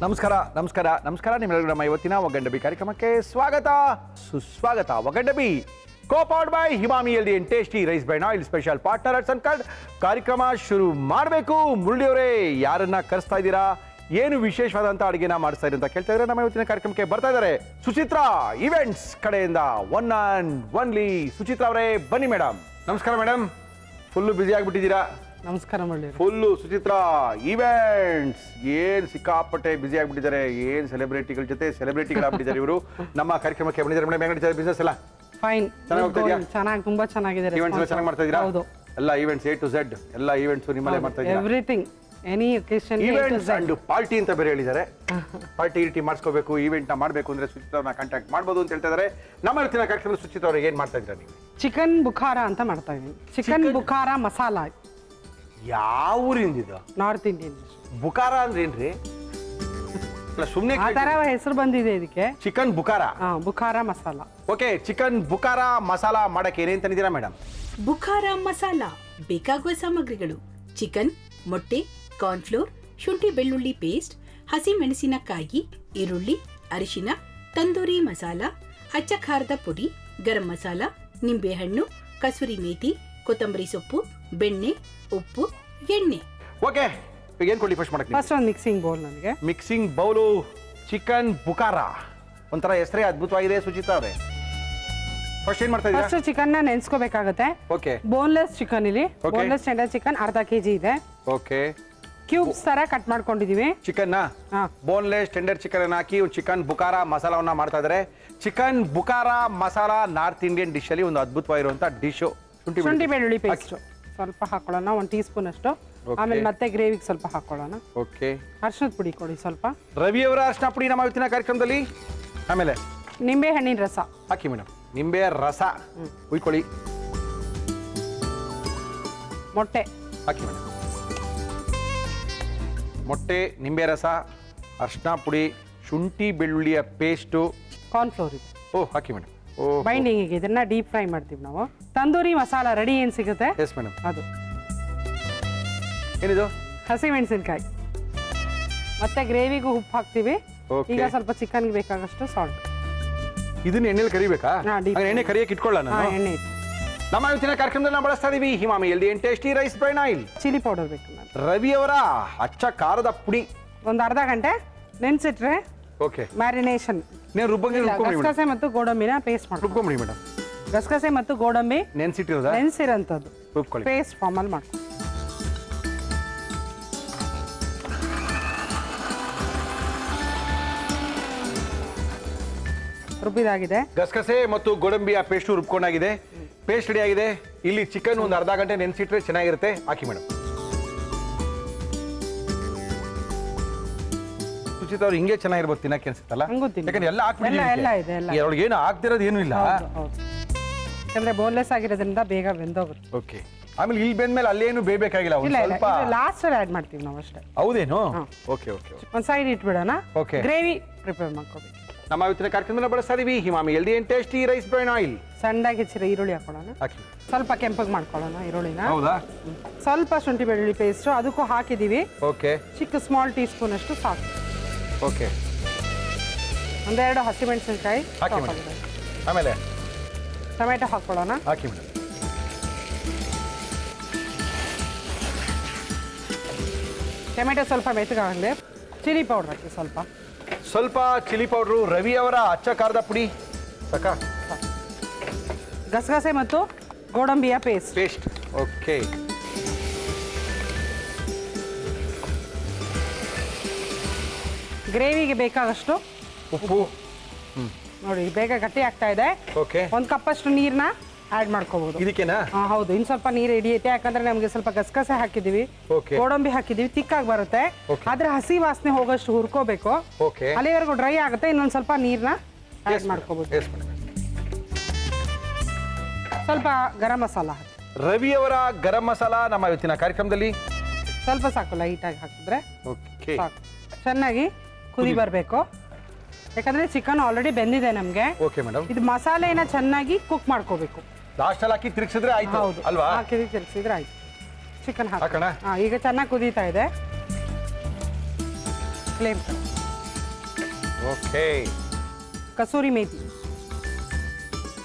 ನಮಸ್ಕಾರ ನಮಸ್ಕಾರ ನಮಸ್ಕಾರ ನಿಮ್ಮೆಲ್ಲರಿಗೂ ನಮ್ಮ ಇವತ್ತಿನ ಒಗ್ಗಂಡ ಬಿ ಕಾರ್ಯಕ್ರಮಕ್ಕೆ ಸ್ವಾಗತ ಸುಸ್ವಾಗತ. ಒಗ್ಗಂಡ ಬಿ co powered by Himami healthy and tasty rice bran oil special partner at ಸನ್ಕರ್ಡ್. ಕಾರ್ಯಕ್ರಮ ಶುರು ಮಾಡಬೇಕು. ಮುರಳಿಯವರೇ, ಯಾರನ್ನ ಕರೆಸ್ತಾ ಇದ್ದೀರಾ? ಏನು ವಿಶೇಷವಾದಂಥ ಅಡುಗೆನ ಮಾಡಿಸ್ತಾ ಇದ್ದಾರೆ ಅಂತ ಕೇಳ್ತಾ ಇದ್ದಾರೆ. ನಮ್ಮ ಇವತ್ತಿನ ಕಾರ್ಯಕ್ರಮಕ್ಕೆ ಬರ್ತಾ ಇದ್ದಾರೆ ಸುಚಿತ್ರಾ ಇವೆಂಟ್ಸ್ ಕಡೆಯಿಂದ ಒನ್ ಆ್ಯಂಡ್ ಒನ್ಲಿ ಸುಚಿತ್ರಾ ಅವರೇ, ಬನ್ನಿ ಮೇಡಮ್. ನಮಸ್ಕಾರ ಮೇಡಮ್, ಫುಲ್ಲು ಬ್ಯುಸಿ ಆಗಿಬಿಟ್ಟಿದ್ದೀರಾ. ನಮಸ್ಕಾರ ಮುರಳಿ. ಫುಲ್ಲು ಸುಚಿತ್ರಾ ಈವೆಂಟ್ಸ್ ಏನು ಸಿಕ್ಕಾಪಟ್ಟೆ ಬ್ಯುಸಿ ಆಗಿಬಿಟ್ಟಿದ್ದಾರೆ. ಏನು ಸೆಲೆಬ್ರಿಟಿಗಳ ಜೊತೆ ಸೆಲೆಬ್ರಿಟಿಗಳಾಗ್ಬಿಟ್ಟಿದ್ದಾರೆ ಇವರು. ನಮ್ಮ ಕಾರ್ಯಕ್ರಮಕ್ಕೆ ಬಂದಿದ್ದಾರೆ ಮೇಡಮ್. ಹೆಂಗ್ ನಡೀತಾ ಬಿಸ್ನೆಸ್ ಎಲ್ಲ? ಫೈನ್, ಚೆನ್ನಾಗಿ ಹೋಗ್ತಾ ಇದೆಯಾ? ಚೆನ್ನಾಗಿ, ತುಂಬಾ ಚೆನ್ನಾಗಿದೆ. ಈವೆಂಟ್ಸ್ ಎಲ್ಲ ಚೆನ್ನಾಗಿ ಮಾಡ್ತಾ ಇದ್ದೀರಾ? ಹೌದು, ಎಲ್ಲ ಈವೆಂಟ್ಸ್ A to Z ಎಲ್ಲ ಈವೆಂಟ್ಸ್ ನಿಮ್ಮಲ್ಲೇ ಮಾಡ್ತಾ ಇದ್ದೀರಾ? Everything, any occasion events and party ಅಂತ ಬೇರೆ ಹೇಳಿದ್ದಾರೆ. ಪಾರ್ಟಿ ಗಿಟಿ ಮಾಡಿಸ್ಕೋಬೇಕು, ಈವೆಂಟ್ ನ ಮಾಡಬೇಕು ಅಂದ್ರೆ ಸುಚಿತ್ರವ್ರನ್ನ ಕಾಂಟ್ಯಾಕ್ಟ್ ಮಾಡ್ಬೋದು ಅಂತ ಹೇಳ್ತಾ ಇದ್ದಾರೆ. ನಮ್ಮ ಇವತ್ತಿನ ಕಾರ್ಯಕ್ರಮದಲ್ಲಿ ಸುಚಿತ್ರವ್ರಿಗೆ ಏನ್ ಮಾಡ್ತಾ ಇದ್ದೀರಾ ನೀವು? ಚಿಕನ್ ಬುಖಾರ ಅಂತ ಮಾಡ್ತಾ ಇದೀನಿ. ಚಿಕನ್ ಬುಖಾರ ಮಸಾಲ. ಯಾವ ಊರಿಂದಿದು? North Indian. ಬುಖಾರ ಅಂದ್ರೆ ಏನ್ರಿ? ಸುಮ್ಮನೆ ಆ ತರ ಹೆಸರು ಬಂದಿದೆ ಇದಕ್ಕೆ. Chicken Bukhara. Bukhara masala. Okay, chicken Bukhara masala ಮಾಡಕ್ಕೆ ಏನೇನ್ ತಂದಿದ್ದೀರಾ ಮೇಡಮ್? ಬುಖಾರ ಮಸಾಲ ಬೇಕಾಗುವ ಸಾಮಗ್ರಿಗಳು: ಚಿಕನ್, ಮೊಟ್ಟೆ, ಕಾರ್ನ್ಫ್ಲೋರ್, ಶುಂಠಿ ಬೆಳ್ಳುಳ್ಳಿ ಪೇಸ್ಟ್, ಹಸಿ ಮೆಣಸಿನಕಾಯಿ, ಈರುಳ್ಳಿ, ಅರಿಶಿನ, ತಂದೂರಿ ಮಸಾಲ, ಅಚ್ಚ ಖಾರದ ಪುಡಿ, ಗರಂ ಮಸಾಲ, ನಿಂಬೆಹಣ್ಣು, ಕಸೂರಿ ಮೇಥಿ, ಕೊತ್ತಂಬರಿ ಸೊಪ್ಪು, ಬೆಣ್ಣೆ, ಉಪ್ಪು, ಎಣ್ಣೆ. ಓಕೆ, ಈಗ ಏನ್ ಕೊಡ್ಲಿ ಫಸ್ಟ್ ಮಾಡಕ್ಕೆ? ಫಸ್ಟ್ ಒಂದು ಮಿಕ್ಸಿಂಗ್ ಬೌಲ್. ನನಗೆ ಮಿಕ್ಸಿಂಗ್ ಬೌಲು ಚಿಕನ್ ಬುಖಾರ ಒಂಥರ ಹೆಸರೇ ಅದ್ಭುತವಾಗಿದೆ ಸುಚಿತ್ರಾ ಅವರೇ. ಫಸ್ಟ್ ಏನ್ ಮಾಡ್ತಾ ಇದ್ದೀರಾ? ಫಸ್ಟ್ ಚಿಕನ್ ನ ನೆನೆಸ್ಕೋಬೇಕಾಗುತ್ತೆ. Okay, boneless chicken. ಇಲ್ಲಿ ಬೋನ್ಲೆಸ್ ಟೆಂಡರ್ ಚಿಕನ್ ಅರ್ಧ ಕೆಜಿ ಇದೆ. ಓಕೆ, ಕ್ಯೂಬ್ಸ್ ತರ ಕಟ್ ಮಾಡ್ಕೊಂಡಿದೀವಿ. ಚಿಕನ್ ಬೋನ್ಲೆಸ್ ಟೆಂಡರ್ ಚಿಕನ್ ಅನ್ನು ಹಾಕಿ ಒಂದು ಚಿಕನ್ ಬುಖಾರ ಮಸಾಲವನ್ನ ಮಾಡ್ತಾ ಇದ್ದಾರೆ. Chicken Bukhara masala north Indian dish ಅಲ್ಲಿ ಒಂದು ಅದ್ಭುತವಾಗಿರುವಂತ ಡಿಶ್. ಶುಂಠಿ ಬೆಳ್ಳುಳ್ಳಿ ಪೇಸ್ಟ್ ಸ್ವಲ್ಪ ಹಾಕೊಳ್ಳೋಣ, 1 ಟೀ ಸ್ಪೂನ್ ಅಷ್ಟು. ಆಮೇಲೆ ಮತ್ತೆ ಗ್ರೇವಿಗೆ ಸ್ವಲ್ಪ ಹಾಕೊಳ್ಳೋಣ. ಓಕೆ, ಅರ್ಶಿನದ ಪುಡಿ ಕೊಡಿ ಸ್ವಲ್ಪ. ರವಿಯವರ ಅರ್ಶಿನ ಪುಡಿ ನಮ್ಮ ಇವತ್ತಿನ ಕಾರ್ಯಕ್ರಮದಲ್ಲಿ. ಆಮೇಲೆ ನಿಂಬೆ ಹಣ್ಣಿನ ರಸ ಹಾಕಿ ಮೇಡಮ್. ನಿಂಬೆ ರಸ ಉಯ್ಕೊಳ್ಳಿ. ಮೊಟ್ಟೆ ಹಾಕಿ ಮೇಡಮ್. ಮೊಟ್ಟೆ, ನಿಂಬೆ ರಸ, ಅರ್ಶಿನ ಪುಡಿ, ಶುಂಠಿ ಬೆಳ್ಳುಳ್ಳಿಯ ಪೇಸ್ಟು, ಕಾರ್ನ್ಫ್ಲೋರ್ ಇದೆ. ಹಾಕಿ ಮೇಡಮ್. ಬೈಂಡಿಂಗ್ ಇದನ್ನ ಡೀಪ್ ಫ್ರೈ ಮಾಡ್ತೀವಿ ನಾವು. ತಂದೂರಿ ಮಸಾಲ ರೆಡಿ ಏನ್ ಸಿಗುತ್ತೆ ಎಸ್ ಮೇಡಮ್. ಅದು ಏನಿದು? ಹಸಿ ಮೆಣಸಿನಕಾಯಿ. ಮತ್ತೆ ಗ್ರೇವಿಗೂ ಉಪ್ಪು ಹಾಕ್ತೀವಿ. ಈಗ ಸ್ವಲ್ಪ ಚಿಕನ್ಗೆ ಬೇಕಾಗಷ್ಟು ಸಾಲ್ಟ್. ಇದನ್ನ ಎಣ್ಣೆಲಿ ಕರಿಬೇಕಾ? deep ಎಣ್ಣೆ ಕರಿಯಕ್ಕೆ ಇಟ್ಕೊಳ್ಳ ನಾನು. ಎಣ್ಣೆ ಇಟ್ಟು ನಮ್ಮ ಇವತ್ತಿನ ಕಾರ್ಯಕ್ರಮದಲ್ಲಿ ನಾವು ಬಳಸ್ತಾ ಇದೀವಿ Himami healthy and tasty rice bran oil. Chilli powder ಬೇಕು ನಾನು. ರವಿಯವರ ಅಚ್ಚ ಖಾರದ ಪುಡಿ ಒಂದು ಅರ್ಧ ಗಂಟೆ ನೆನ್ಸಿಟ್ರೆ ಓಕೆ. ಮ್ಯಾರಿನೇಷನ್. ನೀವು ಗಸಗಸೆ ಮತ್ತು ಗೋಡಂಬಿನ ಪೇಸ್ಟ್ ಮಾಡಿ ರುಬ್ಕೊಂಬಿಡಿ ಮೇಡಮ್. ಗಸಗಸೆ ಮತ್ತು ಗೋಡಂಬಿ ನೆನ್ಸಿಟ್ಟಿರೋದಾ? ನೆನ್ಸಿರೋಂಥದ್ದು ರುಬ್ಕೊಳ್ಳಿ. ಪೇಸ್ಟ್ ಫಾರ್ಮಲ್ಲಿ ಮಾಡ್ಕೊ. ರುಬ್ಬಿದಾಗಿದೆ. ಗಸಗಸೆ ಮತ್ತು ಗೋಡಂಬಿಯ ಪೇಸ್ಟು ರುಬ್ಕೊಂಡಾಗಿದೆ. ಪೇಸ್ಟ್ ರೆಡಿ ಆಗಿದೆ. ಇಲ್ಲಿ ಚಿಕನ್ ಒಂದು ಅರ್ಧ ಗಂಟೆ ನೆನ್ಸಿಟ್ರೆ ಚೆನ್ನಾಗಿರುತ್ತೆ. ಹಾಕಿ ಮೇಡಮ್. ಸುಚಿತ್ ಅವ್ರು ಹಿಂಗೆ ಚೆನ್ನಾಗಿರ್ಬೋದು ತಿನ್ನಕ್ಕೆ ಅನ್ಸುತ್ತಲ್ಲ? ಯಾಕಂದ್ರೆ ಎಲ್ಲ ಹಾಕ್ಬಿಟ್ಟಿದ್ದೀವಿ. ಏನು ಆಗ್ತಿರೋದು ಏನೂ ಇಲ್ಲ. ಯಾಕಂದ್ರೆ ಬೋನ್ಲೆಸ್ ಆಗಿರೋದ್ರಿಂದ ಬೇಗ ಬೆಂದೋಗುತ್ತೆ. ಓಕೆ, ಆಮೇಲೆ ಇಲ್ಲಿ ಬೆಂದ್ಮೇಲೆ ಅಲ್ಲೇನು ಬೇಯಬೇಕಾಗಿಲ್ಲ. ಸ್ವಲ್ಪ ಲಾಸ್ಟ್ ಆಡ್ ಮಾಡ್ತೀವಿ ನಾವು ಅಷ್ಟೇ. ಹೌದೇನು? ಓಕೆ ಓಕೆ, ಒಂದು ಸೈಡ್ ಇಟ್ಬಿಡೋಣ. ಓಕೆ, ಗ್ರೇವಿ ಪ್ರಿಪೇರ್ ಮಾಡ್ಕೋಬೇಕು. ನಮ್ಮ ಇವತ್ತಿನ ಕಾರ್ಯಕ್ರಮದಲ್ಲಿ ಬಳಸ್ತಾ ಇದೀವಿ Himami healthy and tasty rice bran oil. ಸಣ್ಣದಾಗಿ ಹೆಚ್ಚಿರೋ ಈರುಳ್ಳಿ ಹಾಕೊಳ್ಳೋಣ. ಹಾಕಿ. ಸ್ವಲ್ಪ ಕೆಂಪಗೆ ಮಾಡ್ಕೊಳ್ಳೋಣ ಈರುಳ್ಳಿನ. ಹೌದಾ? ಸ್ವಲ್ಪ ಶುಂಠಿ ಬೆಳ್ಳುಳ್ಳಿ ಪೇಸ್ಟ್ ಅದಕ್ಕೂ ಹಾಕಿದೀವಿ. ಓಕೆ, ಚಿಕ್ಕ ಸ್ಮಾಲ್ ಟೀ ಸ್ಪೂನ್ ಅಷ್ಟು ಸಾಕು. ಓಕೆ, ಒಂದೆರಡು ಹಸಿಮೆಣಸಿನಕಾಯಿ ಹಾಕಿ ಮೇಡಮ್. ಆಮೇಲೆ ಟೊಮೆಟೊ ಹಾಕೊಳ್ಳೋಣ. ಹಾಕಿ ಮೇಡಮ್. ಟೊಮೆಟೊ ಸ್ವಲ್ಪ ಮೆತ್ತಗಾಗಲಿ. ಚಿಲ್ಲಿ ಪೌಡರ್ ಹಾಕಿ ಸ್ವಲ್ಪ. ಸ್ವಲ್ಪ ಚಿಲ್ಲಿ ಪೌಡ್ರು. ರವಿಯವರ ಅಚ್ಚ ಖಾರದ ಪುಡಿ ಸಾಕಾ? ಗಸಗಸೆ ಮತ್ತು ಗೋಡಂಬಿಯ ಪೇಸ್ಟ್. ಓಕೆ, ಗ್ರೇವಿಗೆ ಬೇಕಾದಷ್ಟು ಉಪ್ಪು. ನೋಡಿ ಬೇಗ ಗಟ್ಟಿ ಆಗ್ತಾ ಇದೆ. ಓಕೆ, 1 ಕಪ್ ಅಷ್ಟು ನೀರನ್ನ ಆಡ್ ಮಾಡ್ಕೋಬಹುದು. ಇದಕ್ಕೆನಾ? ಹೌದು, ಇನ್ನು ಸ್ವಲ್ಪ ನೀರು ಹಿಡಿಯುತ್ತೆ. ಯಾಕಂದ್ರೆ ನಮಗೆ ಸ್ವಲ್ಪ ಗಸಗಸೆ ಹಾಕಿದೀವಿ, ಗೋಡಂಬಿ ಹಾಕಿದೀವಿ, ತಿಕ್ಕಾಗಿ ಬರುತ್ತೆ. ಆದ್ರೆ ಹಸಿ ವಾಸನೆ ಹೋಗೋಷ್ಟು ಹುರ್ಕೋಬೇಕು. ಅಲ್ಲಿವರೆಗೂ ಡ್ರೈ ಆಗುತ್ತೆ. ಇನ್ನೊಂದು ಸ್ವಲ್ಪ ನೀರನ್ನ ಆಡ್ ಮಾಡ್ಕೋಬಹುದು. ಸ್ವಲ್ಪ ಗರಂ ಮಸಾಲ ಹಾಕಿ. ರವಿಯವರ ಗರಂ ಮಸಾಲ ನಮ್ಮ ಇವತ್ತಿನ ಕಾರ್ಯಕ್ರಮದಲ್ಲಿ ಸ್ವಲ್ಪ ಸಾಕು, ಲೈಟ್ ಆಗಿ ಹಾಕಿದ್ರೆ ಓಕೆ ಸಾಕು. ಚೆನ್ನಾಗಿ ಕುದಿ ಬರಬೇಕು. ಯಾಕಂದ್ರೆ ಚಿಕನ್ ಆಲ್ರೆಡಿ ಬೆಂದಿದೆ ನಮಗೆ. Okay madam. ಇದು ಮಸಾಲೆನ ಚೆನ್ನಾಗಿ ಕುಕ್ ಮಾಡ್ಕೋಬೇಕು. ಲಾಸ್ಟ್ ಅಲ್ಲಿ ಹಾಕಿ ತಿರುಗಿಸಿದ್ರೆ ಆಯ್ತು ಅಲ್ವಾ? ಹಾಕಿ ತಿರುಗಿಸಿದ್ರೆ ಆಯ್ತು. ಚಿಕನ್ ಹಾಕೋಣ. ಈಗ ಚೆನ್ನಾಗಿ ಕುದೀತಾ ಇದೆ. ಫ್ಲೇಮ್ ಓಕೆ, ಕಸೂರಿ ಮೇಥಿ,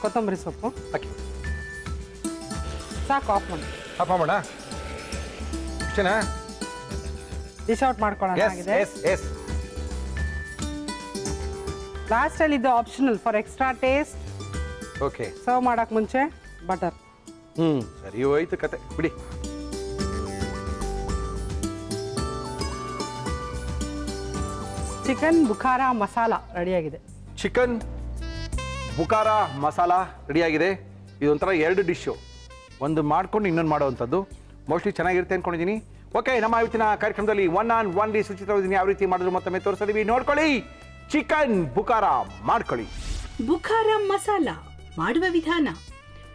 ಕೊತ್ತಂಬರಿ ಸೊಪ್ಪು ಹಾಕಿ. ಸಾಕು, ಆಫ್ ಮಾಡಿ. ಹಾಫ್ ಮಾಡೋಣ ಇಷ್ಟೇನಾ? ಡಿಶ್ ಔಟ್ ಮಾಡ್ಕೊಳ್ಳೋಣ ಆಗಿದೆ. ಎಸ್. ಲಾಸ್ಟಲ್ಲಿ ಇದು optional for extra taste. Okay, serve ಮಾಡೋಕೆ ಮುಂಚೆ ಬಟರ್. ಸರಿ ಹೋಯ್ತು ಕತೆ ಬಿಡಿ. ಚಿಕನ್ ಬುಖಾರ ಮಸಾಲ ರೆಡಿಯಾಗಿದೆ. ಚಿಕನ್ ಬುಖಾರ ಮಸಾಲ ರೆಡಿಯಾಗಿದೆ. ಇದೊಂಥರ 2 ಡಿಶ್ಶು, ಒಂದು ಮಾಡ್ಕೊಂಡು ಇನ್ನೊಂದು ಮಾಡೋವಂಥದ್ದು. ಮೋಸ್ಟ್ಲಿ ಚೆನ್ನಾಗಿರುತ್ತೆ ಅಂದ್ಕೊಂಡಿದ್ದೀನಿ. ಓಕೆ, ನಮ್ಮ ಇವತ್ತಿನ ಕಾರ್ಯಕ್ರಮದಲ್ಲಿ 1 ಸುಚಿತ್ರ ಯಾವ ರೀತಿ ಮಾಡಿದ್ರು ಮತ್ತೊಮ್ಮೆ ತೋರಿಸ್ತೀವಿ, ನೋಡ್ಕೊಳ್ಳಿ. ಚಿಕನ್ ಬುಖಾರ ಮಾಡ್ಕೊಳ್ಳಿ. ಬುಖಾರ ಮಸಾಲ ಮಾಡುವ ವಿಧಾನ: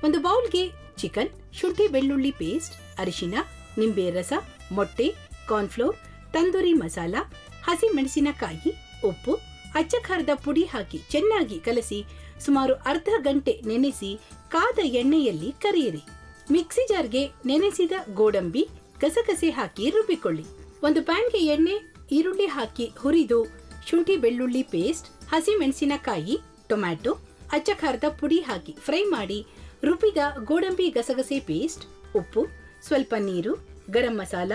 ಒಂದು ಬೌಲ್ಗೆ ಚಿಕನ್, ಶುಂಠಿ ಬೆಳ್ಳುಳ್ಳಿ ಪೇಸ್ಟ್, ಅರಿಶಿನ, ನಿಂಬೆ ರಸ, ಮೊಟ್ಟೆ, ಕಾರ್ನ್ಫ್ಲೋರ್, ತಂದೂರಿ ಮಸಾಲ, ಹಸಿ ಮೆಣಸಿನಕಾಯಿ, ಉಪ್ಪು, ಅಚ್ಚ ಖಾರದ ಪುಡಿ ಹಾಕಿ ಚೆನ್ನಾಗಿ ಕಲಸಿ ಸುಮಾರು ಅರ್ಧ ಗಂಟೆ ನೆನೆಸಿ ಕಾದ ಎಣ್ಣೆಯಲ್ಲಿ ಕರಿಯಿರಿ. ಮಿಕ್ಸಿ ಜಾರ್ಗೆ ನೆನೆಸಿದ ಗೋಡಂಬಿ, ಗಸಗಸೆ ಹಾಕಿ ರುಬ್ಬಿಕೊಳ್ಳಿ. ಒಂದು ಪ್ಯಾನ್ಗೆ ಎಣ್ಣೆ, ಈರುಳ್ಳಿ ಹಾಕಿ ಹುರಿದು ಶುಂಠಿ ಬೆಳ್ಳುಳ್ಳಿ ಪೇಸ್ಟ್, ಹಸಿ ಮೆಣಸಿನಕಾಯಿ, ಟೊಮ್ಯಾಟೊ, ಅಚ್ಚ ಖಾರದ ಪುಡಿ ಹಾಕಿ ಫ್ರೈ ಮಾಡಿ ರುಬ್ಬಿದ ಗೋಡಂಬಿ ಗಸಗಸೆ ಪೇಸ್ಟ್, ಉಪ್ಪು, ಸ್ವಲ್ಪ ನೀರು, ಗರಂ ಮಸಾಲ,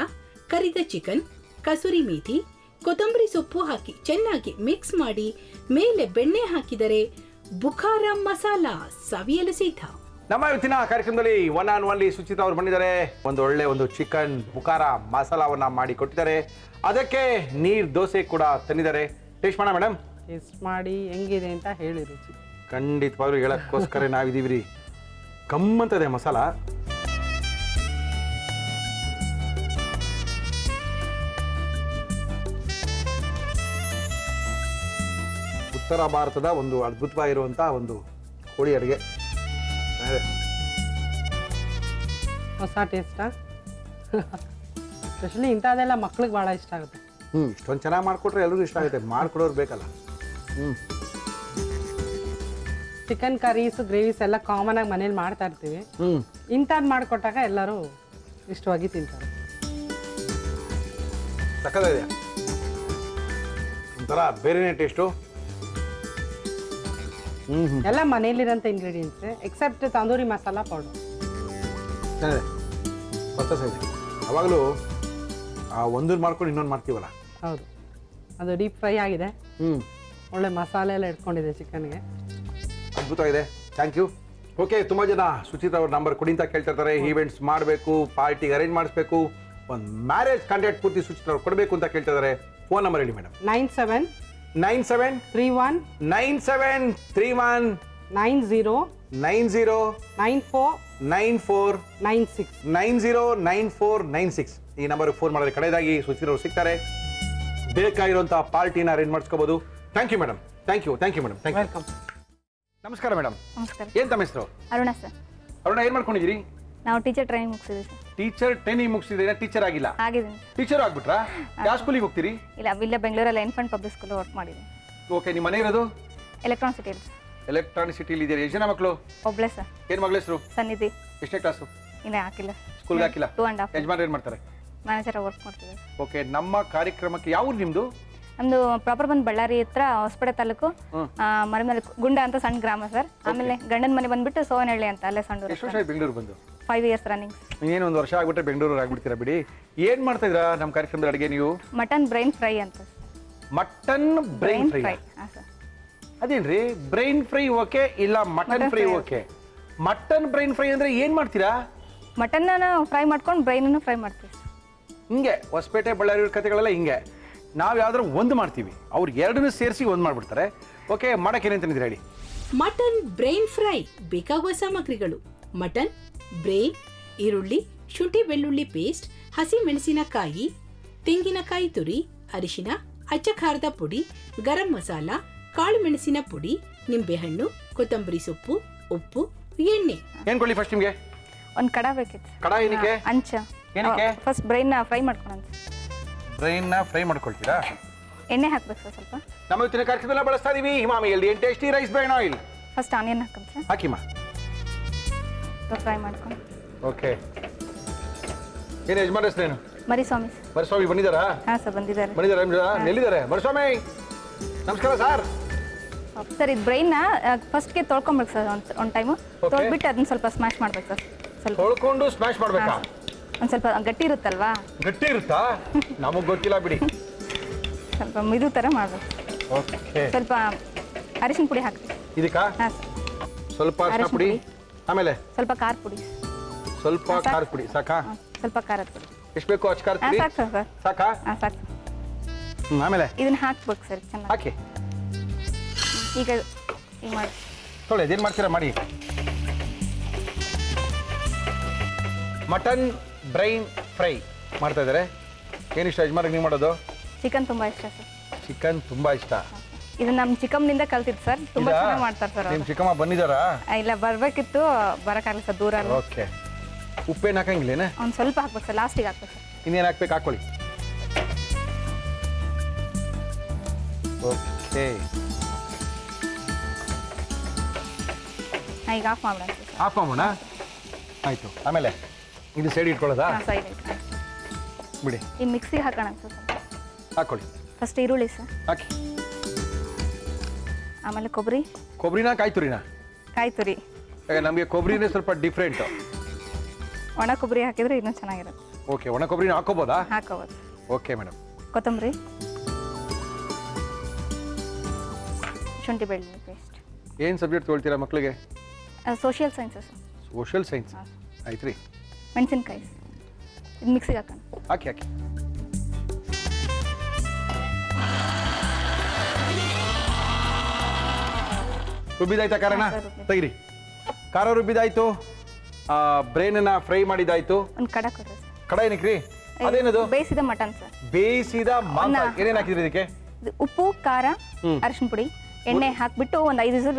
ಕರಿದ ಚಿಕನ್, ಕಸೂರಿ ಮೇಥಿ, ಕೊತ್ತಂಬರಿ ಸೊಪ್ಪು ಹಾಕಿ ಚೆನ್ನಾಗಿ ಮಿಕ್ಸ್ ಮಾಡಿ ಮೇಲೆ ಬೆಣ್ಣೆ ಹಾಕಿದರೆ ಬುಖಾರ ಮಸಾಲ ಸವಿಯಲು ಸಿದ್ಧ. ನಮ್ಮ ಇವತ್ತಿನ ಕಾರ್ಯಕ್ರಮದಲ್ಲಿ 1 ಸುಚಿತ್ರ ಅವರು ಬಂದಿದ್ದಾರೆ. ಒಂದು ಚಿಕನ್ ಬುಖಾರ ಮಸಾಲವನ್ನ ಮಾಡಿ ಕೊಟ್ಟಿದ್ದಾರೆ. ಅದಕ್ಕೆ ನೀರ್ ದೋಸೆ ಕೂಡ ತಂದಿದ್ದಾರೆ. ಟೇಸ್ಟ್ ಮಾಡೋಣ ಮೇಡಮ್? ಟೇಸ್ಟ್ ಮಾಡಿ ಹೆಂಗಿದೆ ಅಂತ ಹೇಳಿ ರುಚಿ. ಖಂಡಿತವಾಗ್ಲೂ ಹೇಳಕ್ಕೋಸ್ಕರ ನಾವಿದೀವಿ ರೀ. ಕಮ್ಮಂತದೆ ಮಸಾಲ. ಉತ್ತರ ಭಾರತದ ಒಂದು ಅದ್ಭುತವಾಗಿರುವಂಥ ಒಂದು ಕೋಳಿ ಅಡುಗೆ. ಹೊಸ ಟೇಸ್ಟಾ? ಸ್ಪೆಷಲಿ ಇಂಥದ್ದೆಲ್ಲ ಮಕ್ಳಿಗೆ ಭಾಳ ಇಷ್ಟ ಆಗುತ್ತೆ. ಇಷ್ಟೊಂದು ಚೆನ್ನಾಗಿ ಮಾಡಿಕೊಟ್ರೆ ಎಲ್ರಿಗೂ ಇಷ್ಟ ಆಗುತ್ತೆ. ಮಾಡಿಕೊಡೋರು ಬೇಕಲ್ಲ. ಚಿಕನ್ ಕರೀಸ್, ಗ್ರೇವೀಸ್ ಎಲ್ಲ ಕಾಮನ್ ಆಗಿ ಮನೇಲಿ ಮಾಡ್ತಾ ಇರ್ತೀವಿ. ಇಂಥದ್ದು ಮಾಡಿಕೊಟ್ಟಾಗ ಎಲ್ಲರೂ ಇಷ್ಟವಾಗಿ ತಿಂತಾರೆ. ಸಕ್ಕತ್ತಿದೆ, ಒಂಥರ ಬೇರೆನೇ ಟೇಸ್ಟು. ಎಲ್ಲ ಮನೇಲಿರೋಂಥ ingredients except tandoori masala powder. ಚೆನ್ನಾಗಿದೆ, ಹೊಸ ಸೈಜ್. ಅವಾಗಲೂ ಒಂದನ್ನು ಮಾಡ್ಕೊಂಡು ಇನ್ನೊಂದು ಮಾಡ್ತೀವಲ್ಲ. ಹೌದು, ಅದು ಡೀಪ್ ಫ್ರೈ ಆಗಿದೆ. ಒಳ್ಳೆ ಮಸಾಲೆ ಎಲ್ಲ ಇಟ್ಕೊಂಡಿದೆ ಚಿಕನ್ಗೆ. ಅದ್ಭುತವಾಗಿದೆ. Thank you. ಓಕೆ, ತುಂಬ ಜನ ಸುಚಿತ್ರ ಅವ್ರ ನಂಬರ್ ಕೊಡಿ ಅಂತ ಕೇಳ್ತಾ ಇರ್ತಾರೆ. ಈವೆಂಟ್ಸ್ ಮಾಡಬೇಕು, ಪಾರ್ಟಿಗೆ ಅರೇಂಜ್ ಮಾಡಿಸ್ಬೇಕು, ಒಂದು ಮ್ಯಾರೇಜ್ ಕಾಂಟ್ಯಾಕ್ಟ್ ಪೂರ್ತಿ ಸುಚಿತ್ರ ಅವ್ರು ಕೊಡಬೇಕು ಅಂತ ಕೇಳ್ತಾ ಇದ್ದಾರೆ. ಫೋನ್ ನಂಬರ್ ಹೇಳಿ ಮೇಡಮ್. 9731 9731 90 9496 909496 ಈ ನಂಬರ್ಗೆ ಫೋನ್ ಮಾಡಿದ್ರೆ ಕಡೆಯದಾಗಿ ಸುಚಿತ್ರ ಅವ್ರು ಸಿಗ್ತಾರೆ. ಬೇಕಾಗಿರುವಂಥ ಪಾರ್ಟಿನ ಅರೇಂಜ್ ಮಾಡಿಸ್ಕೋಬಹುದು. Thank you madam. Thank you madam. Thank you. Welcome. ನಮಸ್ಕಾರ ಮೇಡಮ್. ನಮಸ್ಕಾರ. ಏನ್ ತಮ್ಮ ಹೆಸರು? ಅರುಣ ಸರ್. ಅರುಣ, ಏನ್ ಮಾಡ್ಕೊಂಡಿದ್ದೀರಿ? ನಾವು ಟೀಚರ್ ಟ್ರೈನಿಂಗ್ ಮುಗಿಸಿದ್ವಿ ಸರ್. ಟೀಚರ್ ಟ್ರೈನಿಂಗ್ ಮುಗಿಸಿದ್ರೆ ಟೀಚರ್ ಆಗಿಲ್ಲ? ಆಗಿದ್ದೀನಿ. ಟೀಚರ್ ಆಗ್ಬಿಟ್ರಾ? ಯಾವ ಸ್ಕೂಲಿಗೆ ಹೋಗ್ತೀರಿ? ಇಲ್ಲ, ಇಲ್ಲೇ ಬೆಂಗಳೂರಲ್ಲಿ ಎನ್ಫಂಟ್ ಪಬ್ಲಿಕ್ ಸ್ಕೂಲ್ ವರ್ಕ್ ಮಾಡಿದ್ದೀನಿ. ಓಕೆ, ನಿಮ್ಮ ಮನೆ ಇರೋದು? ಎಲೆಕ್ಟ್ರಾನಿಕ್ ಸಿಟಿಯಲ್ಲಿ. ಎಲೆಕ್ಟ್ರಾನಿಕ್ ಸಿಟಿಲಿ ಇದೆಯಾ? ಎಷ್ಟು ಜನ ಮಕ್ಕಳು? ಒಬ್ಳೆ ಸರ್. ಏನ್ ಮಗಳ ಹೆಸರು? ಸನ್ನಿಧಿ. ಎಷ್ಟನೇ ಕ್ಲಾಸು? ಇನ್ನೇ ಹಾಕಿಲ್ಲ. ಸ್ಕೂಲ್ಗೆ ಹಾಕಿಲ್ಲ? 2.5. ಯಜಮಾನ್ ಏನ್ ಮಾಡ್ತಾರೆ? ಮ್ಯಾನೇಜರ್ ವರ್ಕ್ ಮಾಡ್ತಿದ್ದಾರೆ. ಓಕೆ, ನಮ್ಮ ಕಾರ್ಯಕ್ರಮಕ್ಕೆ ಯಾವ ಊರು ನಿಮ್ದು? ನಮ್ದು ಪ್ರಾಪರ್ ಬಂದು ಬಳ್ಳಾರಿ ಹತ್ರ ಹೊಸಪೇಟೆ ತಾಲೂಕು, ಮರಮಲ್ಲಿ ಗುಂಡ ಅಂತ ಸಣ್ಣ ಗ್ರಾಮ ಸರ್. ಆಮೇಲೆ ಗಂಡನ ಮನೆ ಬಂದ್ಬಿಟ್ಟು ಸೋವನಹಳ್ಳಿ ಅಂತ, ಅಲ್ಲೇ ಸಣ್ಣ. ಎಷ್ಟು ವರ್ಷ ಬೆಂಗಳೂರು ಬಂದು? 5 ಇಯರ್ಸ್ ರನ್ನಿಂಗ್. ಇನ್ನೇನು 1 ವರ್ಷ ಆಗ್ಬಿಟ್ರೆ ಬೆಂಗಳೂರು ಆಗ್ಬಿಡ್ತೀರಾ ಬಿಡಿ. ಏನ್ ಮಾಡ್ತಾ ಇದ್ರಾ ನಮ್ಮ ಕಾರ್ಯಕ್ರಮದ ಅಡುಗೆ ನೀವು? ಮಟನ್ ಬ್ರೈನ್ ಫ್ರೈ ಅಂತ. Mutton brain fry? ಹಾಂ ಸರ್. ಅದೇನ್ರಿ ಬ್ರೈನ್ ಫ್ರೈ ಓಕೆ, ಇಲ್ಲ mutton fry okay. Mutton brain fry ಅಂದ್ರೆ ಏನ್ ಮಾಡ್ತೀರಾ? ಮಟನ್ನ ಫ್ರೈ ಮಾಡ್ಕೊಂಡು ಬ್ರೈನನ್ನು ಫ್ರೈ ಮಾಡ್ತೀವಿ. ಹಿಂಗೆ ಹೊಸಪೇಟೆ ಬಳ್ಳಾರಿ ಕಥೆಗಳೆಲ್ಲ ಹಿಂಗೆ. ನಾವು ಯಾವ್ದಾದ್ರು ಒಂದು ಮಾಡ್ತೀವಿ, ಅವ್ರು ಎರಡನ್ನೂ ಸೇರಿಸಿ ಒಂದು ಮಾಡ್ಬಿಡ್ತಾರೆ. ಓಕೆ, ಮಾಡಕ್ಕೆ ಏನಂತ ಹೇಳಿ. ಮಟನ್ ಬ್ರೈನ್ ಫ್ರೈ ಬೇಕಾಗುವ ಸಾಮಗ್ರಿಗಳು: ಮಟನ್, ಬ್ರೈನ್, ಈರುಳ್ಳಿ, ಶುಂಠಿ ಬೆಳ್ಳುಳ್ಳಿ ಪೇಸ್ಟ್, ಹಸಿ ಮೆಣಸಿನಕಾಯಿ, ತೆಂಗಿನಕಾಯಿ ತುರಿ, ಅರಿಶಿನ, ಅಚ್ಚ ಖಾರದ ಪುಡಿ, ಗರಂ ಮಸಾಲ, ಕಾಳು ಮೆಣಸಿನ ಪುಡಿ, ನಿಂಬೆಹಣ್ಣು, ಕೊತ್ತಂಬರಿ ಸೊಪ್ಪು, ಉಪ್ಪು, ಎಣ್ಣೆ. ಏನ್ ಕೊಳ್ಳಿ ಫಸ್ಟ್ ನಿಮ್ಗೆ? ಒಂದು ಕಡ ಬೇಕಿತ್ತು. ಕಡ ಏನಕ್ಕೆ? ಅಂಚ. ಏನಕ್ಕೆ? ಫಸ್ಟ್ ಬ್ರೈನ್ನ ಫ್ರೈ ಮಾಡ್ಕೊಳ್ಳೋಣ. ಬ್ರೈನ್ನ ಫ್ರೈ ಮಾಡ್ಕೊಳ್ತೀರಾ? ಎಣ್ಣೆ ಹಾಕ್ಬೇಕು ಸರ್ ಸ್ವಲ್ಪ. ನಮ್ಮ ಇವತ್ತಿನ ಕಾರ್ಯಕ್ರಮದಲ್ಲಿ ಬಳಸ್ತಾ ಇದೀವಿ Himami healthy tasty rice bran oil. First onion ಹಾಕಂತ ಸರ್. ಹಾಕಿಮ್ಮ. ಫ್ರೈ ಮಾಡ್ಕೊಂಡು. ಓಕೆ, ಏನು ಯಜಮಾನ್ ಹೆಸರೇನು? ಮರಿಸ್ವಾಮಿ. ಮರಿಸ್ವಾಮಿ ಬಂದಿದ್ದಾರಾ? ಹಾಂ ಸರ್, ಬಂದಿದ್ದಾರೆ. ಎಲ್ಲಿದ್ದಾರೆ ಮರಿಸ್ವಾಮಿ? ನಮಸ್ಕಾರ ಸರ್. ಸರ್ ಇದು ಬ್ರೈನ್ನ ಫಸ್ಟ್ಗೆ ತೊಳ್ಕೊಬೇಕು ಸರ್ ಒಂದು ಟೈಮು ತೊಳ್ಬಿಟ್ಟು ಅದನ್ನ ಸ್ವಲ್ಪ ಸ್ಮ್ಯಾಶ್ ಮಾಡ್ಬೇಕು ಸರ್. ಸ್ವಲ್ಪ ತೊಳ್ಕೊಂಡು ಸ್ಮ್ಯಾಶ್ ಮಾಡ್ಬೇಕಾ? ಒಂದು ಸ್ವಲ್ಪ ಗಟ್ಟಿ ಇರುತ್ತಲ್ವಾ? ಗಟ್ಟಿ ಇರುತ್ತಾ? ನಮಗೆ ಗೊತ್ತಿಲ್ಲ ಬಿಡಿ. ಸ್ವಲ್ಪ ಮಿದು ಥರ ಮಾಡ್ಬೇಕು. ಓಕೆ. ಸ್ವಲ್ಪ ಅರಿಶಿನ ಪುಡಿ ಹಾಕಿ. ಇದಕ್ಕಾ? ಹಾಂ ಸರ್. ಸ್ವಲ್ಪ ಅರಿಶಿನ ಪುಡಿ, ಆಮೇಲೆ ಸ್ವಲ್ಪ ಖಾರ ಪುಡಿ. ಸ್ವಲ್ಪ ಖಾರ ಪುಡಿ ಸಾಕಾ? ಸ್ವಲ್ಪ ಖಾರದ ಪುಡಿ. ಎಷ್ಟು ಬೇಕು ಅಷ್ಟು ಖಾರ ಪುಡಿ? ಸಾಕು ಸರ್. ಸಾಕಾ? ಹಾಂ ಸಾಕು. ಆಮೇಲೆ ಇದನ್ನ ಹಾಕ್ಬೇಕು ಸರ್ ಚೆನ್ನಾಗಿ. ಹಾಕಿ. ಈಗ ಈಗ ಮಾಡಿ ತೊಳೆ ಅದೇನು ಮಾಡ್ತೀರಾ ಮಾಡಿ. ಮಟನ್ ಬ್ರೈನ್ ಫ್ರೈ ಮಾಡ್ತಾ ಇದ್ದಾರೆ. ಏನಿಷ್ಟ ಯಜಮಾನಿಗೆ ನೀವು ಮಾಡೋದು? ಚಿಕನ್ ತುಂಬ ಇಷ್ಟ ಸರ್. ಚಿಕನ್ ತುಂಬಾ ಇಷ್ಟ. ಇದು ನಮ್ಮ ಚಿಕ್ಕಮ್ಮನಿಂದ ಕಲ್ತಿದ್ದು ಸರ್. ತುಂಬ ಚೆನ್ನಾಗಿ ಮಾಡ್ತಾರೆ ಸರ್. ನಿಮ್ಮ ಚಿಕ್ಕಮ್ಮ ಬಂದಿದ್ದಾರಾ? ಇಲ್ಲ ಬರಬೇಕಿತ್ತು, ಬರೋಕ್ಕಾಗಲ್ಲ ಸರ್, ದೂರ ಅಲ್ಲ. ಓಕೆ. ಉಪ್ಪೇನು ಹಾಕಂಗಿಲ್ಲೇನೆ? ಒಂದು ಸ್ವಲ್ಪ ಹಾಕ್ಬೇಕು ಸರ್, ಲಾಸ್ಟಿಗೆ ಹಾಕ್ಬೇಕು ಸರ್. ಇನ್ನೇನು ಹಾಕ್ಬೇಕು ಹಾಕೊಳ್ಳಿ. ಓಕೆ. ಈಗ ಆಫ್ ಮಾಡೋಣ ಸರ್. ಆಫ್ ಮಾಡೋಣ. ಆಯಿತು. ಆಮೇಲೆ ಇದು ಸೈಡ್ ಇಟ್ಕೊಳ್ಳೋದಾ? ಹಾಂ ಸೈಡ್ ಇಟ್ಟು ಬಿಡಿ. ಈ ಮಿಕ್ಸಿಗೆ ಹಾಕೋಣ ಸರ್ ಸ್ವಲ್ಪ. ಹಾಕೊಳ್ಳಿ. ಫಸ್ಟ್ ಈರುಳ್ಳಿ ಸರ್, ಹಾಕಿ. ಆಮೇಲೆ ಕೊಬ್ಬರಿ. ಕೊಬ್ಬರಿನಾ ಕಾಯಿ ತುರಿನಾ? ಕಾಯಿ ತುರಿ. ನಮಗೆ ಕೊಬ್ಬರಿನೇ ಸ್ವಲ್ಪ ಡಿಫ್ರೆಂಟು. ಒಣ ಕೊಬ್ಬರಿ ಹಾಕಿದ್ರೆ ಇನ್ನೂ ಚೆನ್ನಾಗಿರುತ್ತೆ. ಓಕೆ. ಒಣ ಕೊಬ್ಬರಿನ ಹಾಕೋಬೋದಾ? ಹಾಕೋಬೋದು. Okay madam. ಕೊತ್ತಂಬರಿ, ಶುಂಠಿ ಬೆಳ್ಳುಳ್ಳಿ ಪೇಸ್ಟ್. ಏನು ಸಬ್ಜೆಕ್ಟ್ ತೊಗೊಳ್ತೀರಾ ಮಕ್ಕಳಿಗೆ? Social sciences. Social science. ಆಯ್ತು ರೀ. ಮೆಣಸಿನ್ಕಾಯಿ ಇದು ಮಿಕ್ಸಿಗೆ ಹಾಕೋಣ. ಹಾಕಿ ಹಾಕಿ. ರುಬ್ಬಿದಾಯ್ತಾ ಖಾರನ? ಹಾಂ, ಸರ್, ರುಬ್ಬಿದೆ. ತೆಗಿರಿ. ಖಾರ ರುಬ್ಬಿದಾಯ್ತು. ಬ್ರೈನನ್ನ ಫ್ರೈ ಮಾಡಿದಾಯ್ತು. ಒಂದು ಕಡ ಕೊಡ್ರಿ ಸರ್. ಕಡ ಏನಕ್ಕೆ ರೀ? ಅದೇನದು? ಬೇಯಿಸಿದ ಮಟನ್ ಸರ್. ಬೇಯಿಸಿದ ಮಾಂಸ. ಏನೇನು ಹಾಕಿದ್ರಿ ಇದಕ್ಕೆ? ಇದು ಉಪ್ಪು, ಖಾರ, ಅರಿಶಿನ ಪುಡಿ, ಎಣ್ಣೆ ಹಾಕ್ಬಿಟ್ಟು ಒಂದು 5 ವಿಸಿಲ್.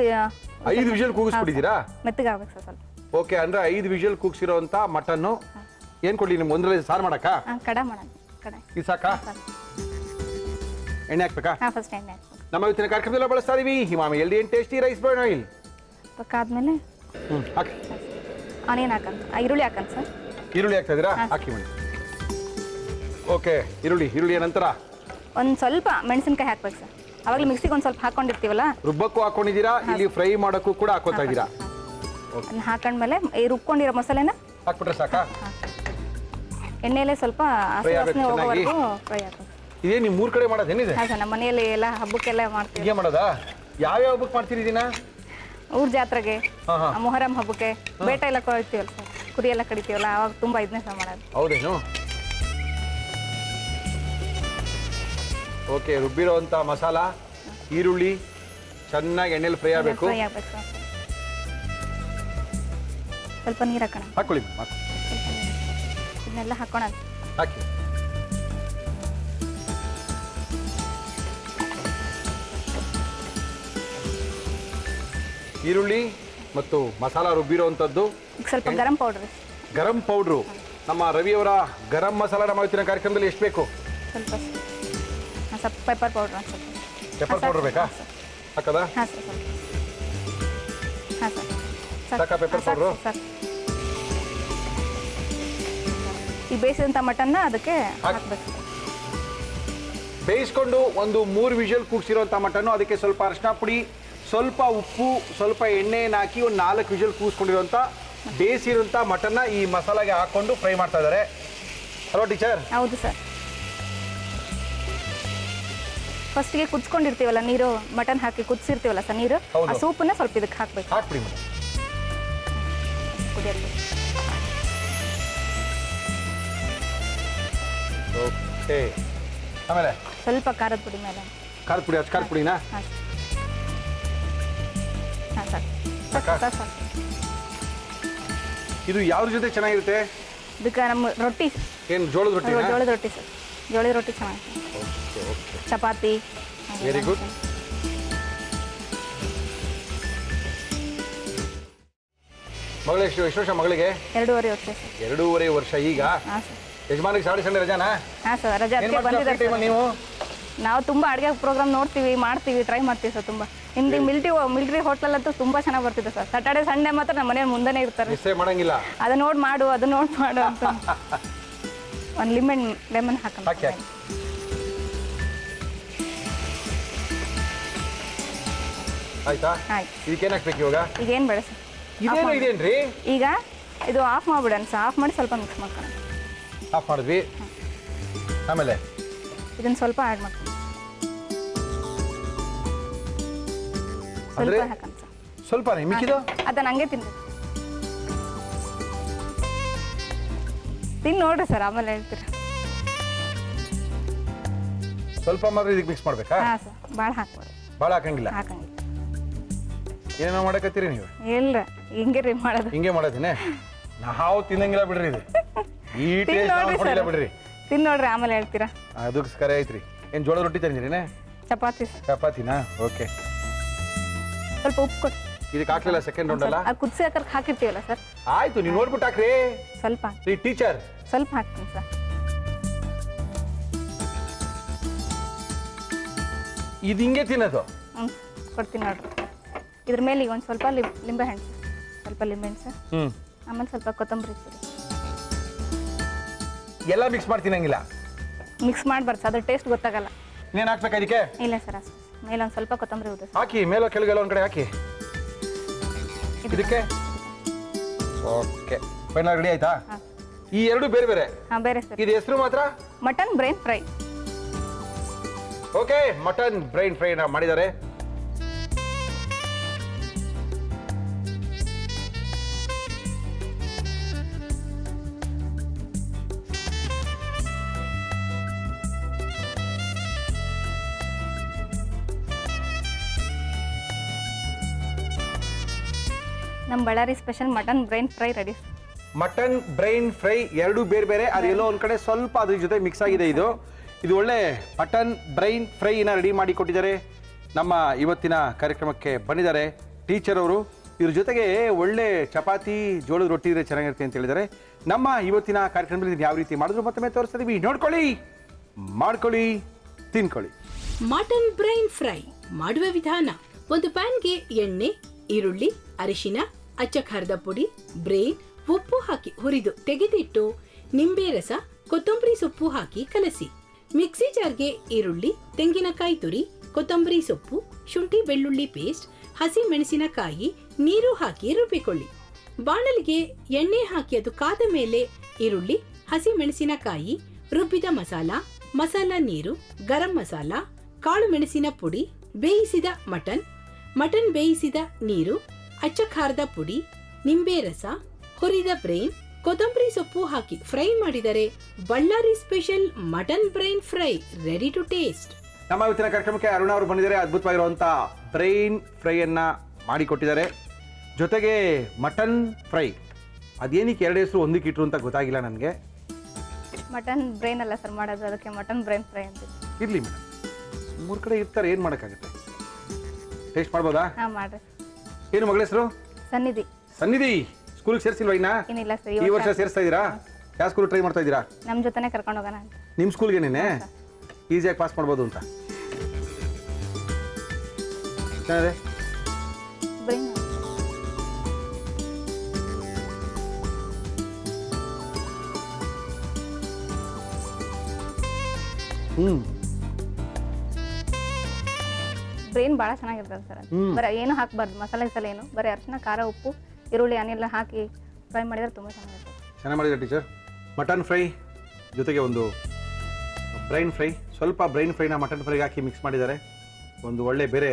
5 ವಿಷಲ್ ಕೂಗಿಸ್ಬಿಟ್ಟಿದ್ದೀರಾ? ಮೆತ್ತಗೆ ಆಗ್ಬೇಕು ಸರ್ ಸ್ವಲ್ಪ. ಓಕೆ. ಅಂದ್ರೆ 5 ವಿಷಲ್ ಕೂಗಿಸಿರೋಂಥ ಮಟನ್ನು ಏನು ಕೊಡ್ಲಿ ನಿಮ್ಗೆ? ಒಂದರಲ್ಲಿ ಸಾರು ಮಾಡಕ್ಕ? ಹಾಂ, ಕಡ ಮಾಡೋಣ. ಕಡ ಇದು ಸಾಕಾ? ಎಣ್ಣೆ ಹಾಕ್ಬೇಕಾ? ಹಾಂ, ಫಸ್ಟ್ ಎಣ್ಣೆ ಹಾಕ್ಬೇಕು. ನಮ್ಮ ಇವತ್ತಿನ ಕಾರ್ಯಕ್ರಮದಲ್ಲಿ ಬಳಸ್ತಾ ಇದೀವಿ Himami healthy and tasty rice bran oil. ಪಕ್ಕಾದ್ಮೇಲೆ ಹಾಕಿ. ಆನಿಯನ್ ಹಾಕಂತ, ಈರುಳ್ಳಿ ಹಾಕಂತ ಸರ್. ಈರುಳ್ಳಿ ಹಾಕ್ತಾ ಇದ್ದೀರಾ? ಹಾಂ. ಹಾಕಿ ಮೇಡಮ್. ಓಕೆ. ಈರುಳ್ಳಿಯ ನಂತರ ಒಂದು ಸ್ವಲ್ಪ ಮೆಣಸಿನ್ಕಾಯಿ ಹಾಕ್ಬೇಕು ಸರ್. ಅವಾಗಲೇ ಮಿಕ್ಸಿಗೆ ಒಂದು ಸ್ವಲ್ಪ ಹಾಕೊಂಡಿರ್ತೀವಲ್ಲ, ರುಬ್ಬಕ್ಕೂ ಹಾಕೊಂಡಿದ್ದೀರಾ, ಇಲ್ಲಿ ಫ್ರೈ ಮಾಡೋಕ್ಕೂ ಕೂಡ ಹಾಕೋತಾ ಇದ್ದೀರಾ? ಅದನ್ನ ಹಾಕೊಂಡ್ಮೇಲೆ ಈ ರುಬ್ಕೊಂಡಿರೋ ಮಸಾಲೆನ ಹಾಕ್ಬಿಟ್ರೆ ಸಾಕಾ? ಎಣ್ಣೆಯಲ್ಲೇ ಸ್ವಲ್ಪ ಹಸಿ Fry ವಾಸನೆ ಆಗ್ಬೇಕು ಹೋಗೋವರೆಗೂ ಫ್ರೈ ಹಾಕೋದು. ಇದೇ ನಿಮ್ಮ ಮೂರು ಕಡೆ ಮಾಡೋದೇನಿದೆ? ಹಾಂ ಸರ್, ನಮ್ಮ ಮನೆಯಲ್ಲಿ ಎಲ್ಲ ಹಬ್ಬಕ್ಕೆಲ್ಲ ಮಾಡ್ತೀವಿ. ಹೀಗೆ ಮಾಡೋದಾ? ಯಾವ್ಯಾವ ಹಬ್ಬಕ್ಕೆ ಮಾಡ್ತೀರಿ ಇದನ್ನ? ಊರ್ ಜಾತ್ರೆಗೆ, ಹಾಂ ಹಾಂ. ಮೊಹರಂ ಹಬ್ಬಕ್ಕೆ ಬೇಟ ಎಲ್ಲ ಕೊಡ್ತೀವಲ್ಲ ಸರ್, ಕುರಿ ಎಲ್ಲ ಕಡಿತೀವಲ್ಲ, ಅವಾಗ ತುಂಬ ಇದನ್ನೇ ಸಹ ಮಾಡೋದು. ಹೌದೇನು? ಓಕೆ. ರುಬ್ಬಿರೋಂಥ ಮಸಾಲ, ಈರುಳ್ಳಿ ಚೆನ್ನಾಗಿ ಎಣ್ಣೆಲಿ ಫ್ರೈ ಆಗಬೇಕು. ಫ್ರೈ ಆಗ್ಬೇಕು ಸರ್. ಸ್ವಲ್ಪ ನೀರು ಹಾಕೋಣ. ಹಾಕೊಳ್ಳಿ. ಸ್ವಲ್ಪ ನೀರು ಇದನ್ನೆಲ್ಲ ಹಾಕೋಣ. ಹಾಕಿ. ಈರುಳ್ಳಿ ಮತ್ತು ಮಸಾಲ ರುಬ್ಬಿರೋವಂಥದ್ದು. ಈಗ ಸ್ವಲ್ಪ ಗರಂ ಪೌಡ್ರ್. ಗರಂ ಪೌಡ್ರು. ನಮ್ಮ ರವಿಯವರ ಗರಂ ಮಸಾಲ ನಮ್ಮ ಇವತ್ತಿನ ಕಾರ್ಯಕ್ರಮದಲ್ಲಿ ಎಷ್ಟು ಬೇಕು? ಸ್ವಲ್ಪ ಸ್ವಲ್ಪ ಪೆಪ್ಪರ್ ಪೌಡ್ರ್. ಸ್ವಲ್ಪ ಪೆಪ್ಪರ್ ಪೌಡರ್ ಬೇಕಾ? ಹಾಕದಾ? ಹಾಂ ಸರ್, ಸ್ವಲ್ಪ. ಹಾಂ ಸರ್. ಸಾಕಾ ಪೆಪ್ಪರ್ ಪೌಡ್ರು? ಸರ್, ಈ ಬೇಯಿಸಿದಂಥ ಮಟನ್ನ ಅದಕ್ಕೆ ಹಾಕಬೇಕು. ಬೇಯಿಸ್ಕೊಂಡು ಒಂದು 3 ವಿಷಲ್ ಕೂಗಿಸಿರೋಂಥ ಮಟನ್ನು, ಅದಕ್ಕೆ ಸ್ವಲ್ಪ ಅರಿಶಿನ ಪುಡಿ, ಸ್ವಲ್ಪ ಉಪ್ಪು, ಸ್ವಲ್ಪ ಎಣ್ಣೆಯನ್ನು ಹಾಕಿ ಒಂದು 4 ವಿಷಲ್ ಕೂಗಿಸ್ಕೊಂಡಿರೋಂಥ ಬೇಯಿಸಿರೋಂಥ ಮಟನ್ನ ಈ ಮಸಾಲೆಗೆ ಹಾಕ್ಕೊಂಡು ಫ್ರೈ ಮಾಡ್ತಾ ಇದ್ದಾರೆ. Hello teacher. ಹೌದು ಸರ್. ಫಸ್ಟಿಗೆ ಕುದಿಸ್ಕೊಂಡಿರ್ತೀವಲ್ಲ ನೀರು, ಮಟನ್ ಹಾಕಿ ಕುದಿಸಿರ್ತೀವಲ್ಲ ಸರ್ ನೀರು, ಹೌದು. ಆ ಸೂಪನ್ನ ಸ್ವಲ್ಪ ಇದಕ್ಕೆ ಹಾಕಬೇಕು. ಹಾಕ್ಬಿಡಿ ಮೇಡಮ್. ಕುದಿಯಲ್ಲಿ ಓಕೆ. ಆಮೇಲೆ ಸ್ವಲ್ಪ ಖಾರದ ಪುಡಿ ಮೇಲೆ. ಖಾರದ ಪುಡಿ, ಖಾರದ ಪುಡಿನಾ? ಹಾಂ ಹಾಂ ಸರ್. ಸಾಕಾ? ಸರ್, ಇದು ಯಾವ್ದ್ರ ಜೊತೆ ಚೆನ್ನಾಗಿರುತ್ತೆ? ಇದಕ್ಕೆ ನಮ್ಮ ರೊಟ್ಟಿ, ಏನು ಜೋಳದ ರೊಟ್ಟಿ? ಜೋಳದ ರೊಟ್ಟಿ ಸರ್. ಜೋಳದ ರೊಟ್ಟಿ ಚೆನ್ನಾಗಿ, ಚಪಾತಿ. Very good. ಮಗಳು ಎಷ್ಟು ವರ್ಷ ಮಗಳಿಗೆ? 2.5 ವರ್ಷ ಸರ್. 2.5 ವರ್ಷ. ಈಗ ಹಾಂ ಸರ್. ಯಜಮಾನಿಗೆ ಸಾಡೆ ಸಂಡೆ ರಜಾನಾ? ಹಾಂ ಸರ್, ರಜೆ ಏನು ಅದಕ್ಕೆ ಮಾಡ್ತೀರಾ ಬಂದಿದ್ದಾರೆ free time ಸರ್. ನೀವು? ನಾವು ತುಂಬ ಅಡುಗೆ ಪ್ರೋಗ್ರಾಮ್ ನೋಡ್ತೀವಿ, ಮಾಡ್ತೀವಿ, ಟ್ರೈ ಮಾಡ್ತೀವಿ ಸರ್. ತುಂಬ ನಿಮ್ದು ಮಿಲ್ಟ್ರಿ ಹೋಟ್ಲಲ್ಲಂತೂ ತುಂಬ ಚೆನ್ನಾಗಿ ಬರ್ತಿದೆ ಸರ್. ಸ್ಯಾಟರ್ಡೆ ಸಂಡೇ ಮಾತ್ರ ನಮ್ಮ ಮನೆ ಮುಂದೆನೇ ಇರ್ತಾರೆ. ಮಿಸ್ಸೇ ಮಾಡಂಗಿಲ್ಲ. ಅದು ನೋಡಿ ಮಾಡು, ಅದು ನೋಡಿ ಮಾಡು ಅಂತ. ಒಂದು ಲೆಮನ್ ಹಾಕೋಣ. ಹಾಕಿ ಹಾಕಿ. ಆಯ್ತಾ? ಆಯ್ತು. ಇದಕ್ಕೇನು ಹಾಕ್ಬೇಕು ಇವಾಗ? ಈಗ ಏನು ಬೇಡ ಸರ್, ಇದೇನು ಇದೇನ್ರಿ? ಈಗ ಇದು ಆಫ್ ಮಾಡಿಬಿಡೋಣ ಸರ್. ಆಫ್ ಮಾಡಿ ಸ್ವಲ್ಪ ಮಿಕ್ಸ್ ಮಾಡ್ಕೊಳ್ಳೋಣ. ಆಫ್ ಮಾಡಿದ್ವಿ, ಆಮೇಲೆ ಇದನ್ನು ಸ್ವಲ್ಪ ಆ್ಯಡ್ ಮಾಡ್ಕೊಂಡು ಅಂದ್ರೆ ಸ್ವಲ್ಪ ಹಾಕೋಣ ಸರ್. ಸ್ವಲ್ಪನೇ ಮಿಕ್ಕಿದು? ಅದನ್ನು ಹಂಗೆ ತಿನ್ಬೇಕು. ತಿಂದು ನೋಡ್ರಿ ಸರ್, ಆಮೇಲೆ ಹೇಳ್ತೀರ. ಸ್ವಲ್ಪ ಮಾತ್ರ ಇದಕ್ಕೆ ಮಿಕ್ಸ್ ಮಾಡ್ಬೇಕಾ? ಹಾಂ ಸರ್, ಭಾಳ ಹಾಕ್ಬೋದು. ಭಾಳ ಹಾಕಂಗಿಲ್ಲ? ಹಾಕಂಗಿಲ್ಲ. ಏನೇನೋ ಮಾಡಕತ್ತೀರಿ ನೀವು? ಇಲ್ಲ, ಹಿಂಗೆ ರೀ ಮಾಡೋದು. ಹಿಂಗೆ ಮಾಡೋದಿನೇ? ನಾವು ತಿನ್ನಂಗಿಲ್ಲ ಬಿಡ್ರಿ ಇದು. ಈ ತಿಂದು ಟೇಸ್ಟ್ ನೋಡ್ರಿ ನಾವು ಕೊಡಿಲ್ಲ ಸರ್, ಬಿಡ್ರಿ. ತಿಂದು ನೋಡ್ರಿ ಆಮೇಲೆ ಹೇಳ್ತೀರಾ. ಅದಕ್ಕೆ ಕರೆ ಐತ್ರಿ. ಏನು ಜೋಳದ ರೊಟ್ಟಿ ತಂದಿರಿನೇ? ಚಪಾತಿ ಸರ್. ಚಪಾತಿನಾ? ಓಕೆ. ಸ್ವಲ್ಪ ಉಪ್ಪು ಕೊಡಿ. ಇದಕ್ಕೆ ಹಾಕ್ಲಿಲ್ಲ ಸೆಕೆಂಡ್ ರೌಂಡ್ ಅಲ್ಲ? ಅದು ಕುದಿಸಿ ಹಾಕಿರ್ತೀವಲ್ಲ ಸರ್. ಆಯ್ತು, ನೀವು ನೋಡ್ಬಿಟ್ಟು ಹಾಕ್ರಿ. ಸ್ವಲ್ಪ ಈ ಟೀಚರ್ ಸ್ವಲ್ಪ ಹಾಕ್ತೀನಿ ಸರ್. ಇದು ಹಿಂಗೆ ತಿನ್ನೋದು? ಹ್ಞೂ, ಕೊಡ್ತೀನಿ ನೋಡ್ರಿ. ಇದ್ರ ಮೇಲೆ ಈಗ ಒಂದು ಸ್ವಲ್ಪ ಲಿಂಬೆ ಹಣ್ಣು ಸರ್, ಸ್ವಲ್ಪ ಲಿಂಬೆ ಹಣ್ಣು ಸರ್. ಆಮೇಲೆ ಸ್ವಲ್ಪ ಕೊತ್ತಂಬರಿ ಸರ್. ಎಲ್ಲ ಮಿಕ್ಸ್ ಮಾಡಿ ತಿನ್ನಂಗಿಲ್ಲ? ಮಿಕ್ಸ್ ಮಾಡಬಾರ್ದು ಸರ್, ಅದ್ರ ಟೇಸ್ಟ್ ಗೊತ್ತಾಗಲ್ಲ. ಇನ್ನೇನು ಹಾಕ್ಬೇಕು ಅದಕ್ಕೆ? ಇಲ್ಲ ಸರ್, ಅಷ್ಟು ಮೇಲೆ ಒಂದು ಸ್ವಲ್ಪ ಕೊತ್ತಂಬರಿ ಉದ್ದ ಸರ್. ಹಾಕಿ, ಮೇಲೋ ಕೆಳಗೆಲ್ಲ ಒಂದು ಕಡೆ ಹಾಕಿ. ಇದಕ್ಕೆ ಓಕೆ, ಫೈನಲ್ ರೆಡಿ ಆಯ್ತಾ? ಹಾಂ. ಈ ಎರಡು ಬೇರೆ ಬೇರೆ? ಹಾಂ, ಬೇರೆ ಸರ್. ಇದು ಹೆಸರು ಮಾತ್ರ mutton brain fry. Okay, mutton brain fry ಮಾಡಿದ್ದಾರೆ. ನಮ್ಮ Ballari special mutton brain fry ready. Mutton brain fry ಎರಡು ಬೇರೆ ಬೇರೆ, ಅದು ಎಲ್ಲೋ ಒಂದು ಕಡೆ ಸ್ವಲ್ಪ ಅದ್ರ ಜೊತೆ ಮಿಕ್ಸ್ ಆಗಿದೆ. ಇದು ಒಳ್ಳೆ ಮಟನ್ ಬ್ರೈನ್ ಫ್ರೈನ ರೆಡಿ ಮಾಡಿ ಕೊಟ್ಟಿದ್ದಾರೆ. ನಮ್ಮ ಇವತ್ತಿನ ಕಾರ್ಯಕ್ರಮಕ್ಕೆ ಬಂದಿದ್ದಾರೆ ಟೀಚರ್ ಅವರು. ಇದ್ರ ಜೊತೆಗೆ ಒಳ್ಳೆ ಚಪಾತಿ ಜೋಳದ ರೊಟ್ಟಿ ಇದ್ರೆ ಚೆನ್ನಾಗಿರುತ್ತೆ ಅಂತ ಹೇಳಿದ್ದಾರೆ. ನಮ್ಮ ಇವತ್ತಿನ ಕಾರ್ಯಕ್ರಮದಲ್ಲಿ ಯಾವ ರೀತಿ ಮಾಡಿದ್ರು ಮತ್ತೊಮ್ಮೆ ತೋರಿಸ್ತೀವಿ. ನೋಡ್ಕೊಳ್ಳಿ, ಮಾಡ್ಕೊಳ್ಳಿ, ತಿನ್ಕೊಳ್ಳಿ. ಮಟನ್ ಬ್ರೈನ್ ಫ್ರೈ ಮಾಡುವ ವಿಧಾನ: ಒಂದು ಪ್ಯಾನ್ಗೆ ಎಣ್ಣೆ, ಈರುಳ್ಳಿ, ಅರಿಶಿನ, ಅಚ್ಚ ಖಾರದ ಪುಡಿ, ಬ್ರೇನ್, ಉಪ್ಪು ಹಾಕಿ ಹುರಿದು ತೆಗೆದಿಟ್ಟು ನಿಂಬೆ ರಸ, ಕೊತ್ತಂಬರಿ ಸೊಪ್ಪು ಹಾಕಿ ಕಲಸಿ. ಮಿಕ್ಸಿ ಜಾರ್ಗೆ ಈರುಳ್ಳಿ, ತೆಂಗಿನಕಾಯಿ ತುರಿ, ಕೊತ್ತಂಬರಿ ಸೊಪ್ಪು, ಶುಂಠಿ ಬೆಳ್ಳುಳ್ಳಿ ಪೇಸ್ಟ್, ಹಸಿ ಮೆಣಸಿನಕಾಯಿ, ನೀರು ಹಾಕಿ ರುಬ್ಬಿಕೊಳ್ಳಿ. ಬಾಣಲಿಗೆ ಎಣ್ಣೆ ಹಾಕಿ ಅದು ಕಾದ ಮೇಲೆ ಈರುಳ್ಳಿ, ಹಸಿ ಮೆಣಸಿನಕಾಯಿ, ರುಬ್ಬಿದ ಮಸಾಲ ನೀರು, ಗರಂ ಮಸಾಲ, ಕಾಳು ಮೆಣಸಿನ ಪುಡಿ, ಬೇಯಿಸಿದ ಮಟನ್ ಬೇಯಿಸಿದ ನೀರು, ಅಚ್ಚ ಖಾರದ ಪುಡಿ, ನಿಂಬೆ ರಸ, ಹುರಿದ ಬ್ರೈನ್, ಕೊತ್ತಂಬರಿ ಸೊಪ್ಪು ಹಾಕಿ ಫ್ರೈ ಮಾಡಿದರೆ Bellary special mutton brain fry ready to taste. ನಮ್ಮ ಇವತ್ತಿನ ಕಾರ್ಯಕ್ರಮಕ್ಕೆ ಅರುಣ ಅವರು ಬಂದಿದ್ದಾರೆ. ಅದ್ಭುತವಾಗಿರುವಂಥ ಬ್ರೈನ್ ಫ್ರೈಯನ್ನು ಮಾಡಿಕೊಟ್ಟಿದ್ದಾರೆ. ಜೊತೆಗೆ ಮಟನ್ ಫ್ರೈ, ಅದೇನಕ್ಕೆ ಎರಡು ಹೆಸರು ಒಂದಕ್ಕೆ ಇಟ್ಟರು ಅಂತ ಗೊತ್ತಾಗಿಲ್ಲ ನನಗೆ. ಮಟನ್ ಬ್ರೈನ್ ಅಲ್ಲ ಸರ್ ಮಾಡೋದು, ಅದಕ್ಕೆ ಮಟನ್ ಬ್ರೈನ್ ಫ್ರೈ ಅಂತ. ಇರಲಿ ಮೇಡಮ್, ಮೂರು ಕಡೆ ಇರ್ತಾರೆ, ಏನು ಮಾಡೋಕ್ಕಾಗುತ್ತೆ. ಟೇಸ್ಟ್ ಮಾಡ್ಬೋದಾ? ಹಾಂ, ಮಾಡ್ರಿ. ಏನು ಮಗಳ ಹೆಸರು? ಸನ್ನಿಧಿ. ಸನ್ನಿಧಿ. ಸ್ಕೂಲಿಗೆ ಸೇರಿಸಿಲ್ವಾ ಇನ್ನ? ಏನಿಲ್ಲ ಸರ್, ಈ ವರ್ಷ ಸೇರಿಸ್ತಾ ಇದ್ದೀರಾ? ಯಾವ ಸ್ಕೂಲ್ ಟ್ರೈ ಮಾಡ್ತಾ ಇದ್ದೀರಾ? ನಮ್ಮ ಜೊತೆನೇ ಕರ್ಕೊಂಡು ಹೋಗೋಣ ಅಂತ. ನಿಮ್ಮ ಸ್ಕೂಲ್ಗೇನೆ ಈಸಿಯಾಗಿ ಪಾಸ್ ಮಾಡ್ಬೋದು ಅಂತ. ಚೆನ್ನಾಗಿದೆ. ಬ್ರೈನ್ ಬ್ರೈನ್ ಭಾಳ ಚೆನ್ನಾಗಿರ್ತದೆ ಸರ್. ಬರೀ ಏನು ಹಾಕಬಾರ್ದು, ಮಸಾಲೆ ಏನು, ಬರೀ ಅರಿಶಿನ, ಖಾರ, ಉಪ್ಪು, ಈರುಳ್ಳಿ, ಆನೆಲ್ಲ ಹಾಕಿ ಫ್ರೈ ಮಾಡಿದ್ರೆ ತುಂಬ ಚೆನ್ನಾಗಿರ್ತದೆ. ಚೆನ್ನಾಗಿ ಮಾಡಿದ್ದಾರೆ ಟೀಚರ್. ಮಟನ್ ಫ್ರೈ ಜೊತೆಗೆ ಒಂದು ಬ್ರೈನ್ ಫ್ರೈ, ಸ್ವಲ್ಪ ಬ್ರೈನ್ ಫ್ರೈನ ಮಟನ್ ಫ್ರೈಗೆ ಹಾಕಿ ಮಿಕ್ಸ್ ಮಾಡಿದ್ದಾರೆ. ಒಂದು ಒಳ್ಳೆ ಬೇರೆ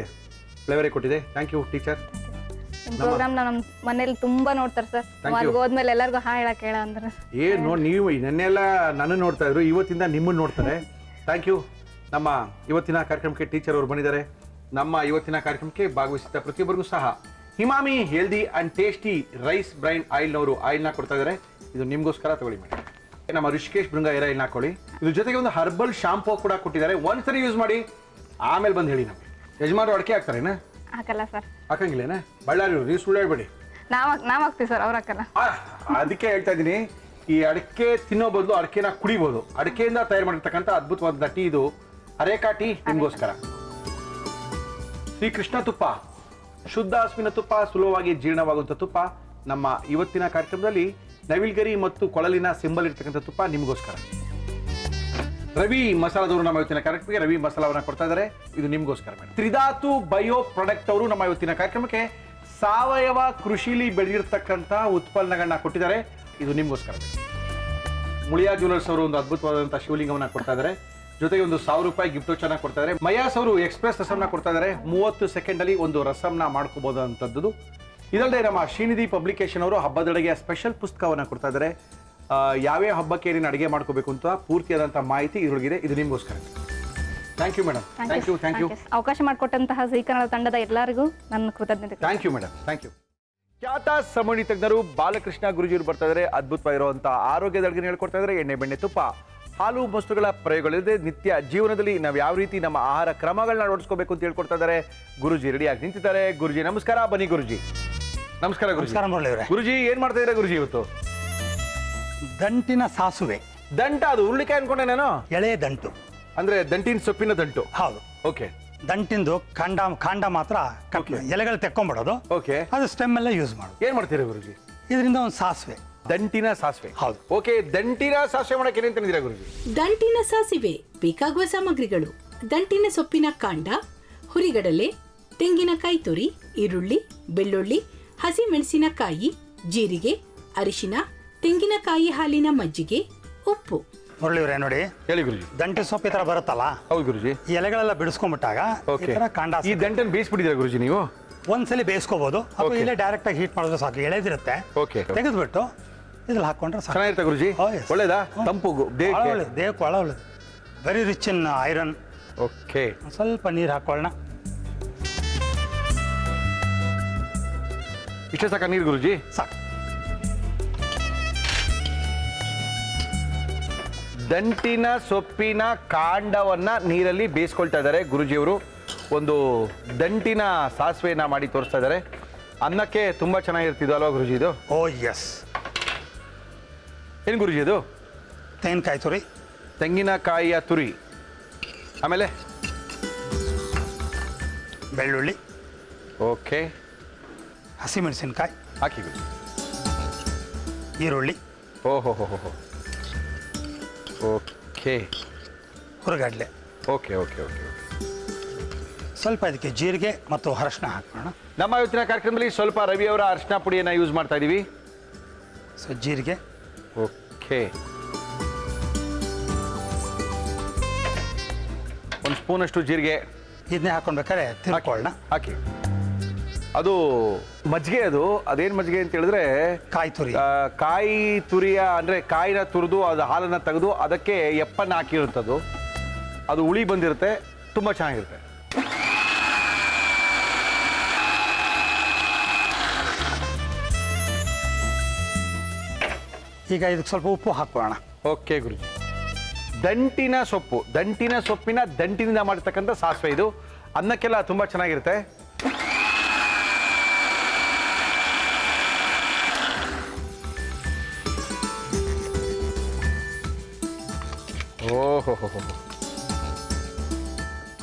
ಫ್ಲೇವರೇ ಕೊಟ್ಟಿದೆ. Thank you teacher. ನಿಮ್ಮ ಪ್ರೋಗ್ರಾಮ್ನ ನಮ್ಮ ಮನೇಲಿ ತುಂಬ ನೋಡ್ತಾರೆ ಸರ್. ಅಲ್ಲಿ ಹೋದ್ಮೇಲೆ ಎಲ್ಲರಿಗೂ ಹಾಂ ಹೇಳಕ್ಕೆ ಹೇಳ ಅಂದ್ರೆ ನೀವು ನೆನ್ನೆಲ್ಲ ನನ್ನ ನೋಡ್ತಾ ಇದ್ರು, ಇವತ್ತಿಂದ ನಿಮ್ಮನ್ನು ನೋಡ್ತಾರೆ. Thank you. ನಮ್ಮ ಇವತ್ತಿನ ಕಾರ್ಯಕ್ರಮಕ್ಕೆ ಟೀಚರ್ ಅವರು ಬಂದಿದ್ದಾರೆ. ನಮ್ಮ ಇವತ್ತಿನ ಕಾರ್ಯಕ್ರಮಕ್ಕೆ ಭಾಗವಹಿಸಿದ ಪ್ರತಿಯೊಬ್ಬರಿಗೂ ಸಹ Himami healthy and tasty rice bran ಆಯಿಲ್ನವರು ಆಯಿಲ್ನ ಕೊಡ್ತಾ ಇದ್ದಾರೆ. ಇದು ನಿಮಗೋಸ್ಕರ ತಗೊಳ್ಳಿ ಮೇಡಮ್. ನಮ್ಮ ಋಷಿಕೇಶ್ ಭೃಂಗ ಏರ್ ಆಯಿಲ್ನ ಹಾಕೊಳ್ಳಿ. ಇದ್ರ ಜೊತೆಗೆ ಒಂದು ಹರ್ಬಲ್ ಶಾಂಪೂ ಕೂಡ ಕೊಟ್ಟಿದ್ದಾರೆ. ಒಂದ್ಸರಿ ಯೂಸ್ ಮಾಡಿ, ಆಮೇಲೆ ಬಂದು ಹೇಳಿ ನಮಗೆ. ಯಜಮಾನರು ಅಡಿಕೆ ಹಾಕ್ತಾರೇನಾ? ಹಾಕಲ್ಲ ಸರ್. ಹಾಕಂಗಿಲ್ಲೇನಾ? ಬಳ್ಳಾರಿ ನೀವು ಸುಳ್ಳು ಹೇಳ್ಬೇಡಿ. ನಾವು ಹಾಕ್ತೀವಿ ಸರ್, ಅವ್ರು ಹಾಕಲ್ಲ. ಅದಕ್ಕೆ ಹೇಳ್ತಾ ಇದ್ದೀನಿ, ಈ ಅಡಿಕೆ ತಿನ್ನೋ ಬದಲು ಅಡಿಕೆನ ಕುಡಿಬೋದು. ಅಡಿಕೆಯಿಂದ ತಯಾರು ಮಾಡಿರ್ತಕ್ಕಂಥ ಅದ್ಭುತವಾದ ಟೀ ಇದು. ಅರೇಕಾ ಟೀ ನಿಮಗೋಸ್ಕರ. ಶ್ರೀಕೃಷ್ಣ ತುಪ್ಪ, ಶುದ್ಧ ಹಸುವಿನ ತುಪ್ಪ, ಸುಲಭವಾಗಿ ಜೀರ್ಣವಾಗುವಂಥ ತುಪ್ಪ. ನಮ್ಮ ಇವತ್ತಿನ ಕಾರ್ಯಕ್ರಮದಲ್ಲಿ ನವಿಲ್ಗರಿ ಮತ್ತು ಕೊಳಲಿನ ಸಿಂಬಲ್ ಇರ್ತಕ್ಕಂಥ ತುಪ್ಪ ನಿಮಗೋಸ್ಕರ. ರವಿ ಮಸಾಲದವರು ನಮ್ಮ ಇವತ್ತಿನ ಕಾರ್ಯಕ್ರಮಕ್ಕೆ ರವಿ ಮಸಾಲವನ್ನ ಕೊಡ್ತಾ ಇದ್ದಾರೆ. ಇದು ನಿಮ್ಗೋಸ್ಕರ ಮೇಡಮ್. ತ್ರಿಧಾತು ಬಯೋ ಪ್ರಾಡಕ್ಟ್ ಅವರು ನಮ್ಮ ಇವತ್ತಿನ ಕಾರ್ಯಕ್ರಮಕ್ಕೆ ಸಾವಯವ ಕೃಷಿಲಿ ಬೆಳೆದಿರ್ತಕ್ಕಂಥ ಉತ್ಪನ್ನಗಳನ್ನ ಕೊಟ್ಟಿದ್ದಾರೆ. ಇದು ನಿಮ್ಗೋಸ್ಕರ ಮೇಡಮ್. ಮುಳಿಯಾ ಜ್ಯುವೆಲರ್ಸ್ ಅವರು ಒಂದು ಅದ್ಭುತವಾದಂತಹ ಶಿವಲಿಂಗವನ್ನ ಕೊಡ್ತಾ ಇದ್ದಾರೆ. ಜೊತೆಗೆ ಒಂದು 1000 ರೂಪಾಯಿ ಗಿಫ್ಟ್ ವೋಚರ್ನ ಕೊಡ್ತಾ ಇದ್ದಾರೆ. ಮಯಾಸ್ ಅವರು ಎಕ್ಸ್ಪ್ರೆಸ್ ರಸಮ್ನ ಕೊಡ್ತಾ ಇದ್ದಾರೆ. 30 ಸೆಕೆಂಡ್ ಅಲ್ಲಿ ಒಂದು ರಸಮ್ನ ಮಾಡ್ಕೋಬಹುದಂತದ್ದು. ಇದಲ್ಲದೆ ನಮ್ಮ ಶ್ರೀನಿಧಿ ಪಬ್ಲಿಕೇಶನ್ ಅವರು ಹಬ್ಬದೊಳಗೆ ಸ್ಪೆಷಲ್ ಪುಸ್ತಕವನ್ನ ಕೊಡ್ತಾ ಇದ್ದಾರೆ. ಯಾವ್ಯಾವ ಹಬ್ಬಕ್ಕೆ ಏನೇನು ಅಡುಗೆ ಮಾಡ್ಕೋಬೇಕು ಅಂತ ಪೂರ್ತಿಯಾದಂತಹ ಮಾಹಿತಿ ಇದರೊಳಗಿದೆ. ಇದು ನಿಮ್ಗೋಸ್ಕರ. Thank you madam. Thank you. ಅವಕಾಶ ಮಾಡಿಕೊಟ್ಟಂತಹ ಜೀ ಕನ್ನಡ ತಂಡದ ಎಲ್ಲರಿಗೂ ನನ್ನ ಕೃತಜ್ಞತೆ. Thank you madam. Thank you. ಖ್ಯಾತ ಸಮಣಿ ತಜ್ಞರು ಬಾಲಕೃಷ್ಣ ಗುರೂಜಿಯವರು ಬರ್ತಾ ಇದ್ದಾರೆ. ಅದ್ಭುತವಾಗಿರುವಂತಹ ಆರೋಗ್ಯದ ಅಡುಗೆ ಹೇಳ್ಕೊಡ್ತಾ ಇದ್ದಾರೆ. ಎಣ್ಣೆ, ಬೆಣ್ಣೆ, ತುಪ್ಪ, ಹಾಲು, ಮೊಸರುಗಳ ಪ್ರಯೋಗಗಳಿದೆ. ನಿತ್ಯ ಜೀವನದಲ್ಲಿ ನಾವು ಯಾವ ರೀತಿ ನಮ್ಮ ಆಹಾರ ಕ್ರಮಗಳನ್ನ ಅಳವಡಿಸ್ಕೋಬೇಕು ಅಂತ ಹೇಳ್ಕೊಡ್ತಾ ಇದ್ದಾರೆ. ಗುರೂಜಿ ರೆಡಿಯಾಗಿ ನಿಂತಿದ್ದಾರೆ. ಗುರೂಜಿ ನಮಸ್ಕಾರ. ಬನ್ನಿ ಗುರೂಜಿ. ನಮಸ್ಕಾರ ಗುರೂಜಿ. ಗುರೂಜಿ ಏನ್ ಮಾಡ್ತಾ ಇದ್ದಾರೆ ಗುರೂಜಿ ಇವತ್ತು? ದಂಟಿನ ಸಾಸುವೆ. ದಂಟ? ಅದು ಹುರುಳಿಕಾಯಿ ಅನ್ಕೊಂಡೆ ನಾನು. ಎಳೆ ದಂಟು ಅಂದ್ರೆ ದಂಟಿನ ಸೊಪ್ಪಿನ ದಂಟು. ಹೌದು. ಓಕೆ. ದಂಟಿಂದು ಕಾಂಡ ಮಾತ್ರ ಎಲೆಗಳು ತೆಕ್ಕೊಂಡ್ಬಿಡೋದು. ಓಕೆ. ಅದು ಸ್ಟೆಮ್ ಎಲ್ಲ ಯೂಸ್ ಮಾಡೋದು. ಏನ್ ಮಾಡ್ತೀರಾ ಗುರುಜಿ? ಇದರಿಂದ ಒಂದು ಸಾಸುವೆ. ದಂಟಿನ ಸಾಸಿವೆ. ಹೌದು. ಓಕೆ. ದಂಟಿನ ಸಾಸಿವೆ ಮಾಡಕ್ಕೆ ಏನೇನು ತಂದಿದ್ದೀರಾ ಗುರುಜಿ? ದಂಟಿನ ಸಾಸಿವೆ ಬೇಕಾಗುವ ಸಾಮಗ್ರಿಗಳು: ದಂಟಿನ ಸೊಪ್ಪಿನ ಕಾಂಡ, ಹುರಿಗಡಲೆ, ತೆಂಗಿನಕಾಯಿ ತುರಿ, ಈರುಳ್ಳಿ, ಬೆಳ್ಳುಳ್ಳಿ, ಹಸಿ ಮೆಣಸಿನಕಾಯಿ, ಜೀರಿಗೆ, ಅರಿಶಿನ, ತೆಂಗಿನಕಾಯಿ ಹಾಲಿನ ಮಜ್ಜಿಗೆ, ಉಪ್ಪು. ಮುರಳಿವ್ರೆ ನೋಡಿ, ಹೇಳಿ ಗುರುಜಿ. ದಂಟು ಸೊಪ್ಪು ಈ ತರ ಬರುತ್ತಲ್ಲ. ಹೌದು ಗುರುಜಿ. ಈ ಎಲೆಗಳೆಲ್ಲ ಬಿಡಿಸ್ಕೊಂಡ್ಬಿಟ್ಟಾಗ ಈ ತರ ಕಾಂಡ. ಈ ದಂಟನ್ನು ಬೇಯಿಸ್ಬಿಟ್ಟಿದ್ದೀರಾ ಗುರುಜಿ ನೀವು? ಒಂದ್ಸಲಿ ಬೇಯಿಸ್ಕೋಬಹುದು ಅಥವಾ ಇಲ್ಲೇ ಡೈರೆಕ್ಟ್ ಆಗಿ ಹೀಟ್ ಮಾಡಿದ್ರೆ ಸಾಕು. ಎಳೆದಿರುತ್ತೆ. ಓಕೆ. ತೆಗೆದ್ಬಿಟ್ಟು ಇದ್ರಲ್ಲಿ ಹಾಕೊಂಡ್ರೆ ಸಾಕು. ಚೆನ್ನಾಗಿರುತ್ತೆ ಗುರುಜಿ. ಒಳ್ಳೇದಾ? ತಂಪು ದೇಹಕ್ಕೆ ಒಳ್ಳೆ ಒಳ್ಳೇದು. Very rich in iron. Okay. ಸ್ವಲ್ಪ ನೀರು ಹಾಕೊಳ್ಳೋಣ. ಇಷ್ಟೇ ಸಾಕ ನೀರು ಗುರುಜಿ? ಸಾಕು. ದಂಟಿನ ಸೊಪ್ಪಿನ ಕಾಂಡವನ್ನ ನೀರಲ್ಲಿ ಬೇಯಿಸ್ಕೊಳ್ತಾ ಇದ್ದಾರೆ ಗುರುಜಿಯವರು. ಒಂದು ದಂಟಿನ ಸಾಸಿವೆನ ಮಾಡಿ ತೋರಿಸ್ತಾ ಇದ್ದಾರೆ. ಅನ್ನಕ್ಕೆ ತುಂಬಾ ಚೆನ್ನಾಗಿರ್ತಿದ್ದು ಅಲ್ವಾ ಗುರುಜಿ ಇದು? ಓ ಎಸ್. ಏನು ಗುರುಜಿ ಇದು? ತೆಂಗಿನಕಾಯಿ ತುರಿ. ತೆಂಗಿನಕಾಯಿಯ ತುರಿ. ಆಮೇಲೆ ಬೆಳ್ಳುಳ್ಳಿ. ಓಕೆ. ಹಸಿಮೆಣಸಿನಕಾಯಿ ಹಾಕಿ ಗುರುಜಿ. ಈರುಳ್ಳಿ. ಓಹೋ ಹೋ ಹೋ. ಓಕೆ. ಹುರುಗಡ್ಲೆ. Okay okay okay okay. ಸ್ವಲ್ಪ ಇದಕ್ಕೆ ಜೀರಿಗೆ ಮತ್ತು ಅರಶಿನ ಹಾಕೋಣ. ನಮ್ಮ ಇವತ್ತಿನ ಕಾರ್ಯಕ್ರಮದಲ್ಲಿ ಸ್ವಲ್ಪ ರವಿ ಅವರ ಅರಿಶಿನ ಪುಡಿಯನ್ನು ಯೂಸ್ ಮಾಡ್ತಾ ಇದ್ದೀವಿ. ಸೊ ಜೀರಿಗೆ. ಓಕೆ. ಒಂದು ಸ್ಪೂನಷ್ಟು ಜೀರಿಗೆ. ಇದನ್ನೇ ಹಾಕೊಂಡ್ಬೇಕಾದ್ರೆ ತಿರ್ಕೊಳ್ಳೋಣ. ಹಾಕಿ. ಅದು ಮಜ್ಜಿಗೆ. ಅದೇನು ಮಜ್ಜಿಗೆ ಅಂತ ಹೇಳಿದ್ರೆ ಕಾಯಿ ತುರಿ. ಕಾಯಿ ತುರಿಯ ಅಂದ್ರೆ ಕಾಯಿನ ತುರಿದು ಅದು ಹಾಲನ್ನು ತೆಗೆದು ಅದಕ್ಕೆ ಎಪ್ಪನ್ನು ಹಾಕಿರುತ್ತದು. ಅದು ಹುಳಿ ಬಂದಿರುತ್ತೆ, ತುಂಬ ಚೆನ್ನಾಗಿರುತ್ತೆ. ಈಗ ಇದಕ್ಕೆ ಸ್ವಲ್ಪ ಉಪ್ಪು ಹಾಕೋಣ. ಓಕೆ ಗುರುಜಿ. ದಂಟಿನ ಸೊಪ್ಪು, ದಂಟಿನ ಸೊಪ್ಪಿನ ದಂಟಿನಿಂದ ಮಾಡಿರ್ತಕ್ಕಂಥ ಸಾಸಿವೆ ಇದು. ಅನ್ನಕ್ಕೆಲ್ಲ ತುಂಬ ಚೆನ್ನಾಗಿರುತ್ತೆ. ಓಹೋ,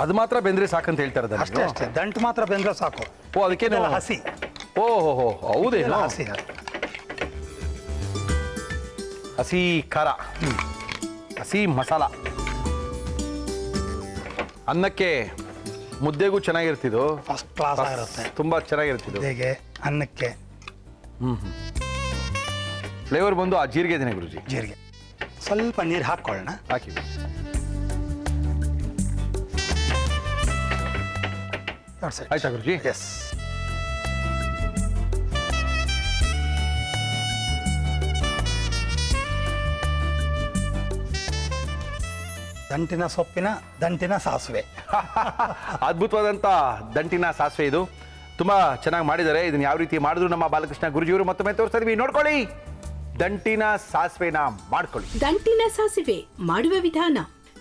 ಅದು ಮಾತ್ರ ಬೆಂದ್ರೆ ಸಾಕಂತ ಹೇಳ್ತಾರೆ. ಅಷ್ಟೇ ಅಷ್ಟೇ, ದಂಟು ಮಾತ್ರ ಬೆಂದ್ರೆ ಸಾಕು. ಓ, ಅದಕ್ಕೆ ಹಸಿ. ಓಹೋ, ಹೌದೇನು? ಹಸಿ ಹಸಿ ಖಾರ, ಹಸಿ ಮಸಾಲ. ಅನ್ನಕ್ಕೆ ಮುದ್ದೆಗೂ ಚೆನ್ನಾಗಿರ್ತಿದ್ದು. ಫಸ್ಟ್ ಕ್ಲಾಸ್ ಆಗಿರುತ್ತೆ. ತುಂಬಾ ಚೆನ್ನಾಗಿರ್ತಿದ್ದು ಹೇಗೆ ಅನ್ನಕ್ಕೆ. ಫ್ಲೇವರ್ ಬಂದು ಆ ಜೀರಿಗೆ ದಿನ ಗುರುಜಿ. ಜೀರಿಗೆ. ಸ್ವಲ್ಪ ನೀರು ಹಾಕೊಳ್ಳೋಣ. ಹಾಕಿ. ಆಯ್ತಾ ಗುರುಜಿ? ಎಸ್. ದಂಟಿನ ಸೊಪ್ಪಿನ ದಂಟಿನ ಸಾಸಿವೆ. ಅದ್ಭುತವಾದಂಥ ದಂಟಿನ ಸಾಸಿವೆ ಇದು. ತುಂಬಾ ಚೆನ್ನಾಗಿ ಮಾಡಿದ್ದಾರೆ. ಇದನ್ನ ಯಾವ ರೀತಿ ಮಾಡಿದ್ರು ನಮ್ಮ ಬಾಲಕೃಷ್ಣ ಗುರುಜಿಯವರು ಮತ್ತೊಮ್ಮೆ ತೋರಿಸ್ತಾ ಇದೀವಿ, ನೋಡ್ಕೊಳ್ಳಿ. ದಂಟಿನ ಸಾಸಿವೆನ ಮಾಡ್ಕೊಳ್ಳಿ. ದಂಟಿನ ಸಾಸಿವೆ ಮಾಡುವ ವಿಧಾನ: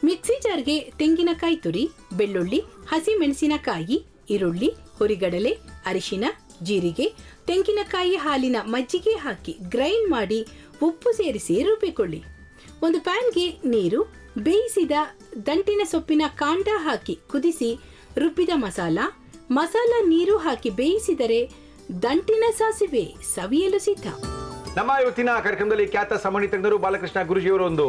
ಮಿಕ್ಸಿ ಜಾರ್ಗೆ ತೆಂಗಿನಕಾಯಿ ತುರಿ, ಬೆಳ್ಳುಳ್ಳಿ, ಹಸಿ ಮೆಣಸಿನಕಾಯಿ, ಈರುಳ್ಳಿ, ಹುರಿಗಡಲೆ, ಅರಿಶಿನ, ಜೀರಿಗೆ, ತೆಂಗಿನಕಾಯಿ ಹಾಲಿನ ಮಜ್ಜಿಗೆ ಹಾಕಿ ಗ್ರೈಂಡ್ ಮಾಡಿ ಉಪ್ಪು ಸೇರಿಸಿ ರುಬ್ಬಿಕೊಳ್ಳಿ. ಒಂದು ಪ್ಯಾನ್ಗೆ ನೀರು, ಬೇಯಿಸಿದ ದಂಟಿನ ಸೊಪ್ಪಿನ ಕಾಂಡ ಹಾಕಿ ಕುದಿಸಿ ರುಬ್ಬಿದ ಮಸಾಲ ನೀರು ಹಾಕಿ ಬೇಯಿಸಿದರೆ ದಂಟಿನ ಸಾಸಿವೆ ಸವಿಯಲು ಸಿದ್ಧ. ನಮ್ಮ ಇವತ್ತಿನ ಕಾರ್ಯಕ್ರಮದಲ್ಲಿ ಖ್ಯಾತ ಸಮಣಿ ತಜ್ಞರು ಬಾಲಕೃಷ್ಣ ಗುರುಜಿಯವರು ಒಂದು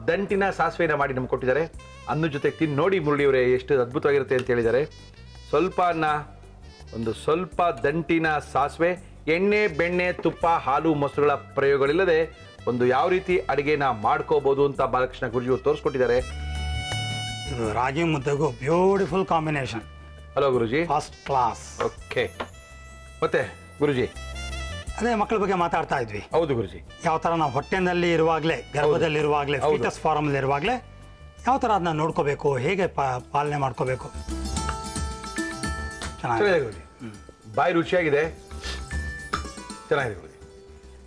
ದಂಟಿನ ಸಾಸಿವೆನ ಮಾಡಿ ನಮ್ಗೆ ಕೊಟ್ಟಿದ್ದಾರೆ. ಅನ್ನ ಜೊತೆಗೆ ತಿಂದು ನೋಡಿ ಮುರಳಿಯವರೇ ಎಷ್ಟು ಅದ್ಭುತವಾಗಿರುತ್ತೆ ಅಂತ ಹೇಳಿದ್ದಾರೆ. ಸ್ವಲ್ಪ ಅನ್ನ, ಒಂದು ಸ್ವಲ್ಪ ದಂಟಿನ ಸಾಸಿವೆ, ಎಣ್ಣೆ, ಬೆಣ್ಣೆ, ತುಪ್ಪ, ಹಾಲು, ಮೊಸರುಗಳ ಪ್ರಯೋಗಗಳಿಲ್ಲದೆ ಒಂದು ಯಾವ ರೀತಿ ಅಡುಗೆನ ಮಾಡ್ಕೋಬೋದು ಅಂತ ಬಾಲಕೃಷ್ಣ ಗುರುಜಿಯವರು ತೋರಿಸ್ಕೊಟ್ಟಿದ್ದಾರೆ. ಇದು ರಾಗಿ ಮುದ್ದೆಗೂ beautiful combination. Hello Guruji. First class. Okay, ಮತ್ತೆ ಗುರುಜಿ ಅದೇ ಮಕ್ಕಳ ಬಗ್ಗೆ ಮಾತಾಡ್ತಾ ಇದ್ವಿ. ಹೌದು ಗುರುಜಿ. ಯಾವ ಥರ ನಾವು ಹೊಟ್ಟೆನಲ್ಲಿ ಇರುವಾಗಲೇ, ಗರ್ಭದಲ್ಲಿರುವಾಗಲೇ, ಫೀಟಸ್ ಫಾರಮಲ್ಲಿ ಇರುವಾಗಲೇ ಯಾವ ಥರ ಅದನ್ನ ನೋಡ್ಕೋಬೇಕು, ಹೇಗೆ ಪಾಲನೆ ಮಾಡ್ಕೋಬೇಕು. ಚೆನ್ನಾಗಿದೆ ಗುರುಜಿ, ಬಾಯಿ ರುಚಿಯಾಗಿದೆ, ಚೆನ್ನಾಗಿದೆ ಗುರುಜಿ.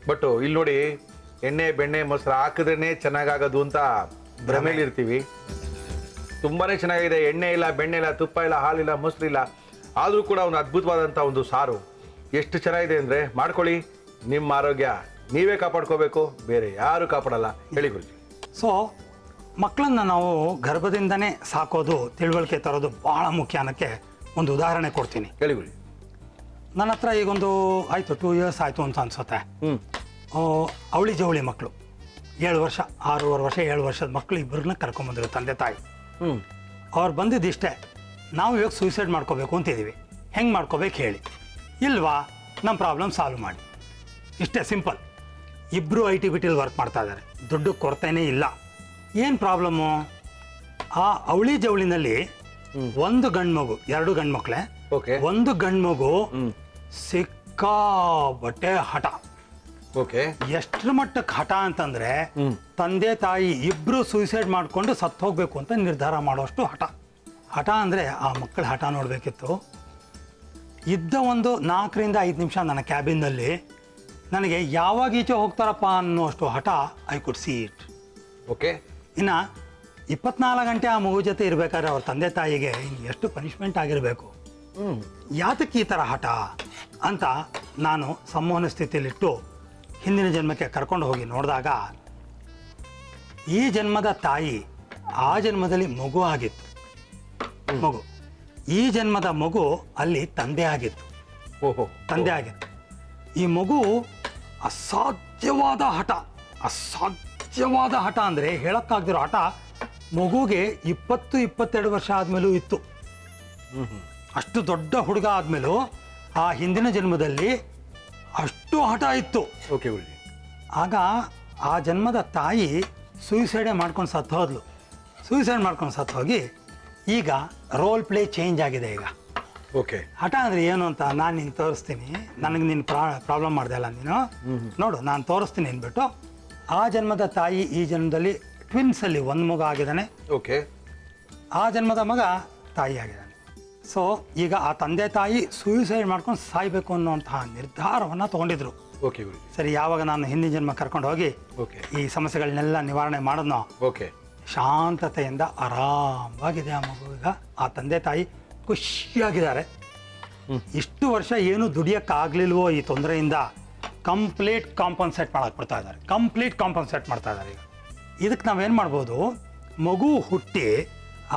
ಬಟ್ ಇಲ್ಲಿ ನೋಡಿ, ಎಣ್ಣೆ, ಬೆಣ್ಣೆ, ಮೊಸರು ಹಾಕಿದ್ರೇ ಚೆನ್ನಾಗಾಗೋದು ಅಂತ ಭ್ರಮೇಲಿ ಇರ್ತೀವಿ. ತುಂಬಾನೇ ಚೆನ್ನಾಗಿದೆ. ಎಣ್ಣೆ ಇಲ್ಲ, ಬೆಣ್ಣೆ ಇಲ್ಲ, ತುಪ್ಪ ಇಲ್ಲ, ಹಾಲಿಲ್ಲ, ಮೊಸರಿಲ್ಲ, ಆದರೂ ಕೂಡ ಒಂದು ಅದ್ಭುತವಾದಂಥ ಒಂದು ಸಾರು. ಎಷ್ಟು ಚೆನ್ನಾಗಿದೆ ಅಂದರೆ ಮಾಡ್ಕೊಳ್ಳಿ. ನಿಮ್ಮ ಆರೋಗ್ಯ ನೀವೇ ಕಾಪಾಡ್ಕೋಬೇಕು, ಬೇರೆ ಯಾರು ಕಾಪಾಡಲ್ಲ. ಹೇಳಿ ಗುರುಜಿ. ಸೊ ಮಕ್ಕಳನ್ನ ನಾವು ಗರ್ಭದಿಂದನೇ ಸಾಕೋದು, ತಿಳುವಳಿಕೆ ತರೋದು ಭಾಳ ಮುಖ್ಯ ಅನ್ನೋಕ್ಕೆ ಒಂದು ಉದಾಹರಣೆ ಕೊಡ್ತೀನಿ. ಹೇಳಿ ಗುರುಜಿ. ನನ್ನ ಹತ್ರ ಈಗೊಂದು ಆಯಿತು 2 years ಆಯಿತು ಅಂತ ಅನ್ಸುತ್ತೆ. ಅವಳಿ ಜವಳಿ ಮಕ್ಕಳು 7 ವರ್ಷ, 6.5 ವರ್ಷ, 7 ವರ್ಷದ ಮಕ್ಕಳು ಇಬ್ಬರನ್ನ ಕರ್ಕೊಂಬಂದರು ತಂದೆ ತಾಯಿ. ಅವ್ರು ಬಂದಿದ್ದಿಷ್ಟೇ, ನಾವು ಇವಾಗ ಸೂಸೈಡ್ ಮಾಡ್ಕೋಬೇಕು ಅಂತಿದ್ದೀವಿ, ಹೆಂಗೆ ಮಾಡ್ಕೋಬೇಕು ಹೇಳಿ. ಇಲ್ವಾ, ನಮ್ಮ ಪ್ರಾಬ್ಲಮ್ ಸಾಲ್ವ್ ಮಾಡಿ. ಇಷ್ಟೇ ಸಿಂಪಲ್. ಇಬ್ಬರು IT-BT ವರ್ಕ್ ಮಾಡ್ತಾ ಇದ್ದಾರೆ, ದುಡ್ಡು ಕೊರತೆನೇ ಇಲ್ಲ. ಏನು ಪ್ರಾಬ್ಲಮ್ಮು? ಆ ಅವಳಿ ಜವಳಿನಲ್ಲಿ ಒಂದು ಗಂಡು ಮಗು, 2 ಗಂಡು ಮಕ್ಕಳೇ, ಒಂದು ಗಂಡು ಮಗು ಸಿಕ್ಕಾಬಟ್ಟೆ ಹಠ. ಓಕೆ. ಎಷ್ಟರ ಮಟ್ಟಕ್ಕೆ ಹಠ ಅಂತಂದ್ರೆ ತಂದೆ ತಾಯಿ ಇಬ್ರು ಸೂಸೈಡ್ ಮಾಡ್ಕೊಂಡು ಸತ್ತು ಹೋಗ್ಬೇಕು ಅಂತ ನಿರ್ಧಾರ ಮಾಡೋಷ್ಟು ಹಠ. ಹಠ ಅಂದ್ರೆ ಆ ಮಕ್ಕಳ ಹಠ ನೋಡ್ಬೇಕಿತ್ತು. ಇದ್ದ ಒಂದು 4 ರಿಂದ 5 ನಿಮಿಷ ನನ್ನ ಕ್ಯಾಬಿನ್ನಲ್ಲಿ ನನಗೆ ಯಾವಾಗ ಈಚೆ ಹೋಗ್ತಾರಪ್ಪ ಅನ್ನೋಷ್ಟು ಹಠ I could see it. Okay. ಇನ್ನು 24 ಗಂಟೆ ಆ ಮಗು ಜೊತೆ ಇರಬೇಕಾದ್ರೆ ಅವ್ರ ತಂದೆ ತಾಯಿಗೆ ಎಷ್ಟು ಪನಿಷ್ಮೆಂಟ್ ಆಗಿರಬೇಕು, ಯಾತಕ್ಕೆ ಈ ಥರ ಹಠ ಅಂತ ನಾನು ಸಂಮೋಹನ ಸ್ಥಿತಿಯಲ್ಲಿಟ್ಟು ಹಿಂದಿನ ಜನ್ಮಕ್ಕೆ ಕರ್ಕೊಂಡು ಹೋಗಿ ನೋಡಿದಾಗ ಈ ಜನ್ಮದ ತಾಯಿ ಆ ಜನ್ಮದಲ್ಲಿ ಮಗು ಆಗಿತ್ತು. ಮಗು ಈ ಜನ್ಮದ ಮಗು ಅಲ್ಲಿ ತಂದೆ ಆಗಿತ್ತು. ತಂದೆ ಆಗಿತ್ತು. ಈ ಮಗು ಅಸಾಧ್ಯವಾದ ಹಠ, ಅಸಾಧ್ಯವಾದ ಹಠ ಅಂದರೆ ಹೇಳಕ್ಕಾಗ್ದಿರೋ ಹಠ ಮಗುಗೆ 20-22 ವರ್ಷ ಆದಮೇಲೂ ಇತ್ತು. ಅಷ್ಟು ದೊಡ್ಡ ಹುಡುಗ ಆದಮೇಲೂ ಆ ಹಿಂದಿನ ಜನ್ಮದಲ್ಲಿ ಅಷ್ಟು ಹಠ ಇತ್ತು. ಓಕೆ ಗುರುಜಿ. ಆಗ ಆ ಜನ್ಮದ ತಾಯಿ ಸೂಸೈಡೇ ಮಾಡ್ಕೊಂಡು ಸತ್ತು ಹೋದ್ಲು. ಸೂಸೈಡ್ ಮಾಡ್ಕೊಂಡು ಸತ್ತು ಹೋಗಿ ಈಗ ರೋಲ್ ಪ್ಲೇ ಚೇಂಜ್ ಆಗಿದೆ. ಈಗ ಓಕೆ. ಹಠ ಅಂದರೆ ಏನು ಅಂತ ನಾನು ನೀನು ತೋರಿಸ್ತೀನಿ, ನನಗೆ ನೀನು ಪ್ರಾಬ್ಲಮ್ ಮಾಡ್ದೆ ಅಲ್ಲ ನೀನು, ನೋಡು ನಾನು ತೋರಿಸ್ತೀನಿ ಅಂದ್ಬಿಟ್ಟು ಆ ಜನ್ಮದ ತಾಯಿ ಈ ಜನ್ಮದಲ್ಲಿ ಟ್ವಿನ್ಸಲ್ಲಿ ಒಂದು ಮಗ ಆಗಿದ್ದಾನೆ. ಓಕೆ. ಆ ಜನ್ಮದ ಮಗ ತಾಯಿ ಆಗಿದ್ದಾನೆ. ಸೊ ಈಗ ಆ ತಂದೆ ತಾಯಿ ಸೂಸೈಡ್ ಮಾಡ್ಕೊಂಡು ಸಾಯ್ಬೇಕು ಅನ್ನೋಂತಹ ನಿರ್ಧಾರವನ್ನು ತೊಗೊಂಡಿದ್ರು. ಓಕೆ ಗುರುಜಿ. ಸರಿ, ಯಾವಾಗ ನಾನು ಹಿಂದಿನ ಜನ್ಮ ಕರ್ಕೊಂಡು ಹೋಗಿ ಈ ಸಮಸ್ಯೆಗಳನ್ನೆಲ್ಲ ನಿವಾರಣೆ ಮಾಡಿದ್ನೋ, ಓಕೆ, ಶಾಂತತೆಯಿಂದ ಆರಾಮವಾಗಿದೆ ಆ ಮಗು. ಈಗ ಆ ತಂದೆ ತಾಯಿ ಖುಷಿಯಾಗಿದ್ದಾರೆ. ಇಷ್ಟು ವರ್ಷ ಏನು ದುಡಿಯೋಕ್ಕಾಗಲಿಲ್ವೋ ಈ ತೊಂದರೆಯಿಂದ ಕಂಪ್ಲೀಟ್ ಕಾಂಪನ್ಸೇಟ್ ಮಾಡಕ್ಕೆ ಬಿಡ್ತಾ ಇದ್ದಾರೆ. ಕಂಪ್ಲೀಟ್ ಕಾಂಪನ್ಸೇಟ್ ಮಾಡ್ತಾ ಇದ್ದಾರೆ. ಈಗ ಇದಕ್ಕೆ ನಾವೇನು ಮಾಡ್ಬೋದು, ಮಗು ಹುಟ್ಟಿ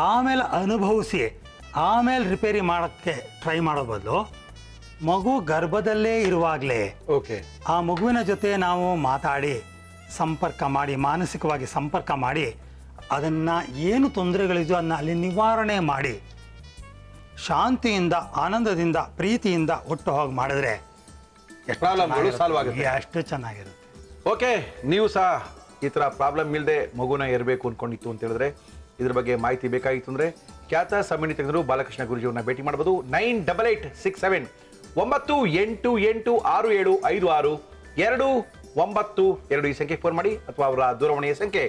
ಆಮೇಲೆ ಅನುಭವಿಸಿ ಆಮೇಲೆ ರಿಪೇರಿ ಮಾಡೋಕ್ಕೆ ಟ್ರೈ ಮಾಡೋ ಬದಲು ಮಗು ಗರ್ಭದಲ್ಲೇ ಇರುವಾಗಲೇ ಓಕೆ ಆ ಮಗುವಿನ ಜೊತೆ ನಾವು ಮಾತಾಡಿ ಸಂಪರ್ಕ ಮಾಡಿ, ಮಾನಸಿಕವಾಗಿ ಸಂಪರ್ಕ ಮಾಡಿ, ಅದನ್ನು ಏನು ತೊಂದರೆಗಳಿದೆಯೋ ಅದನ್ನ ಅಲ್ಲಿ ನಿವಾರಣೆ ಮಾಡಿ ಶಾಂತಿಯಿಂದ, ಆನಂದದಿಂದ, ಪ್ರೀತಿಯಿಂದ ಒಟ್ಟು ಹೋಗಿ ಮಾಡಿದ್ರೆ ಪ್ರಾಬ್ಲಮ್ಗಳು ಸಾಲ್ವ್ ಆಗುತ್ತೆ. ಎಷ್ಟು ಚೆನ್ನಾಗಿರುತ್ತೆ. ಓಕೆ, ನೀವು ಸಹ ಈ ಥರ ಪ್ರಾಬ್ಲಮ್ ಇಲ್ಲದೆ ಮಗುನ ಇರಬೇಕು ಅಂದ್ಕೊಂಡಿತ್ತು ಅಂತ ಹೇಳಿದ್ರೆ, ಇದ್ರ ಬಗ್ಗೆ ಮಾಹಿತಿ ಬೇಕಾಗಿತ್ತು ಅಂದರೆ ಖ್ಯಾತ ಸಂಬಂಧಿ ತಜ್ಞರು ಬಾಲಕೃಷ್ಣ ಗುರುಜಿಯವ್ರನ್ನ ಭೇಟಿ ಮಾಡ್ಬೋದು. 9867-1886756 ಈ ಸಂಖ್ಯೆಗೆ ಫೋನ್ ಮಾಡಿ, ಅಥವಾ ಅವರ ದೂರವಾಣಿಯ ಸಂಖ್ಯೆ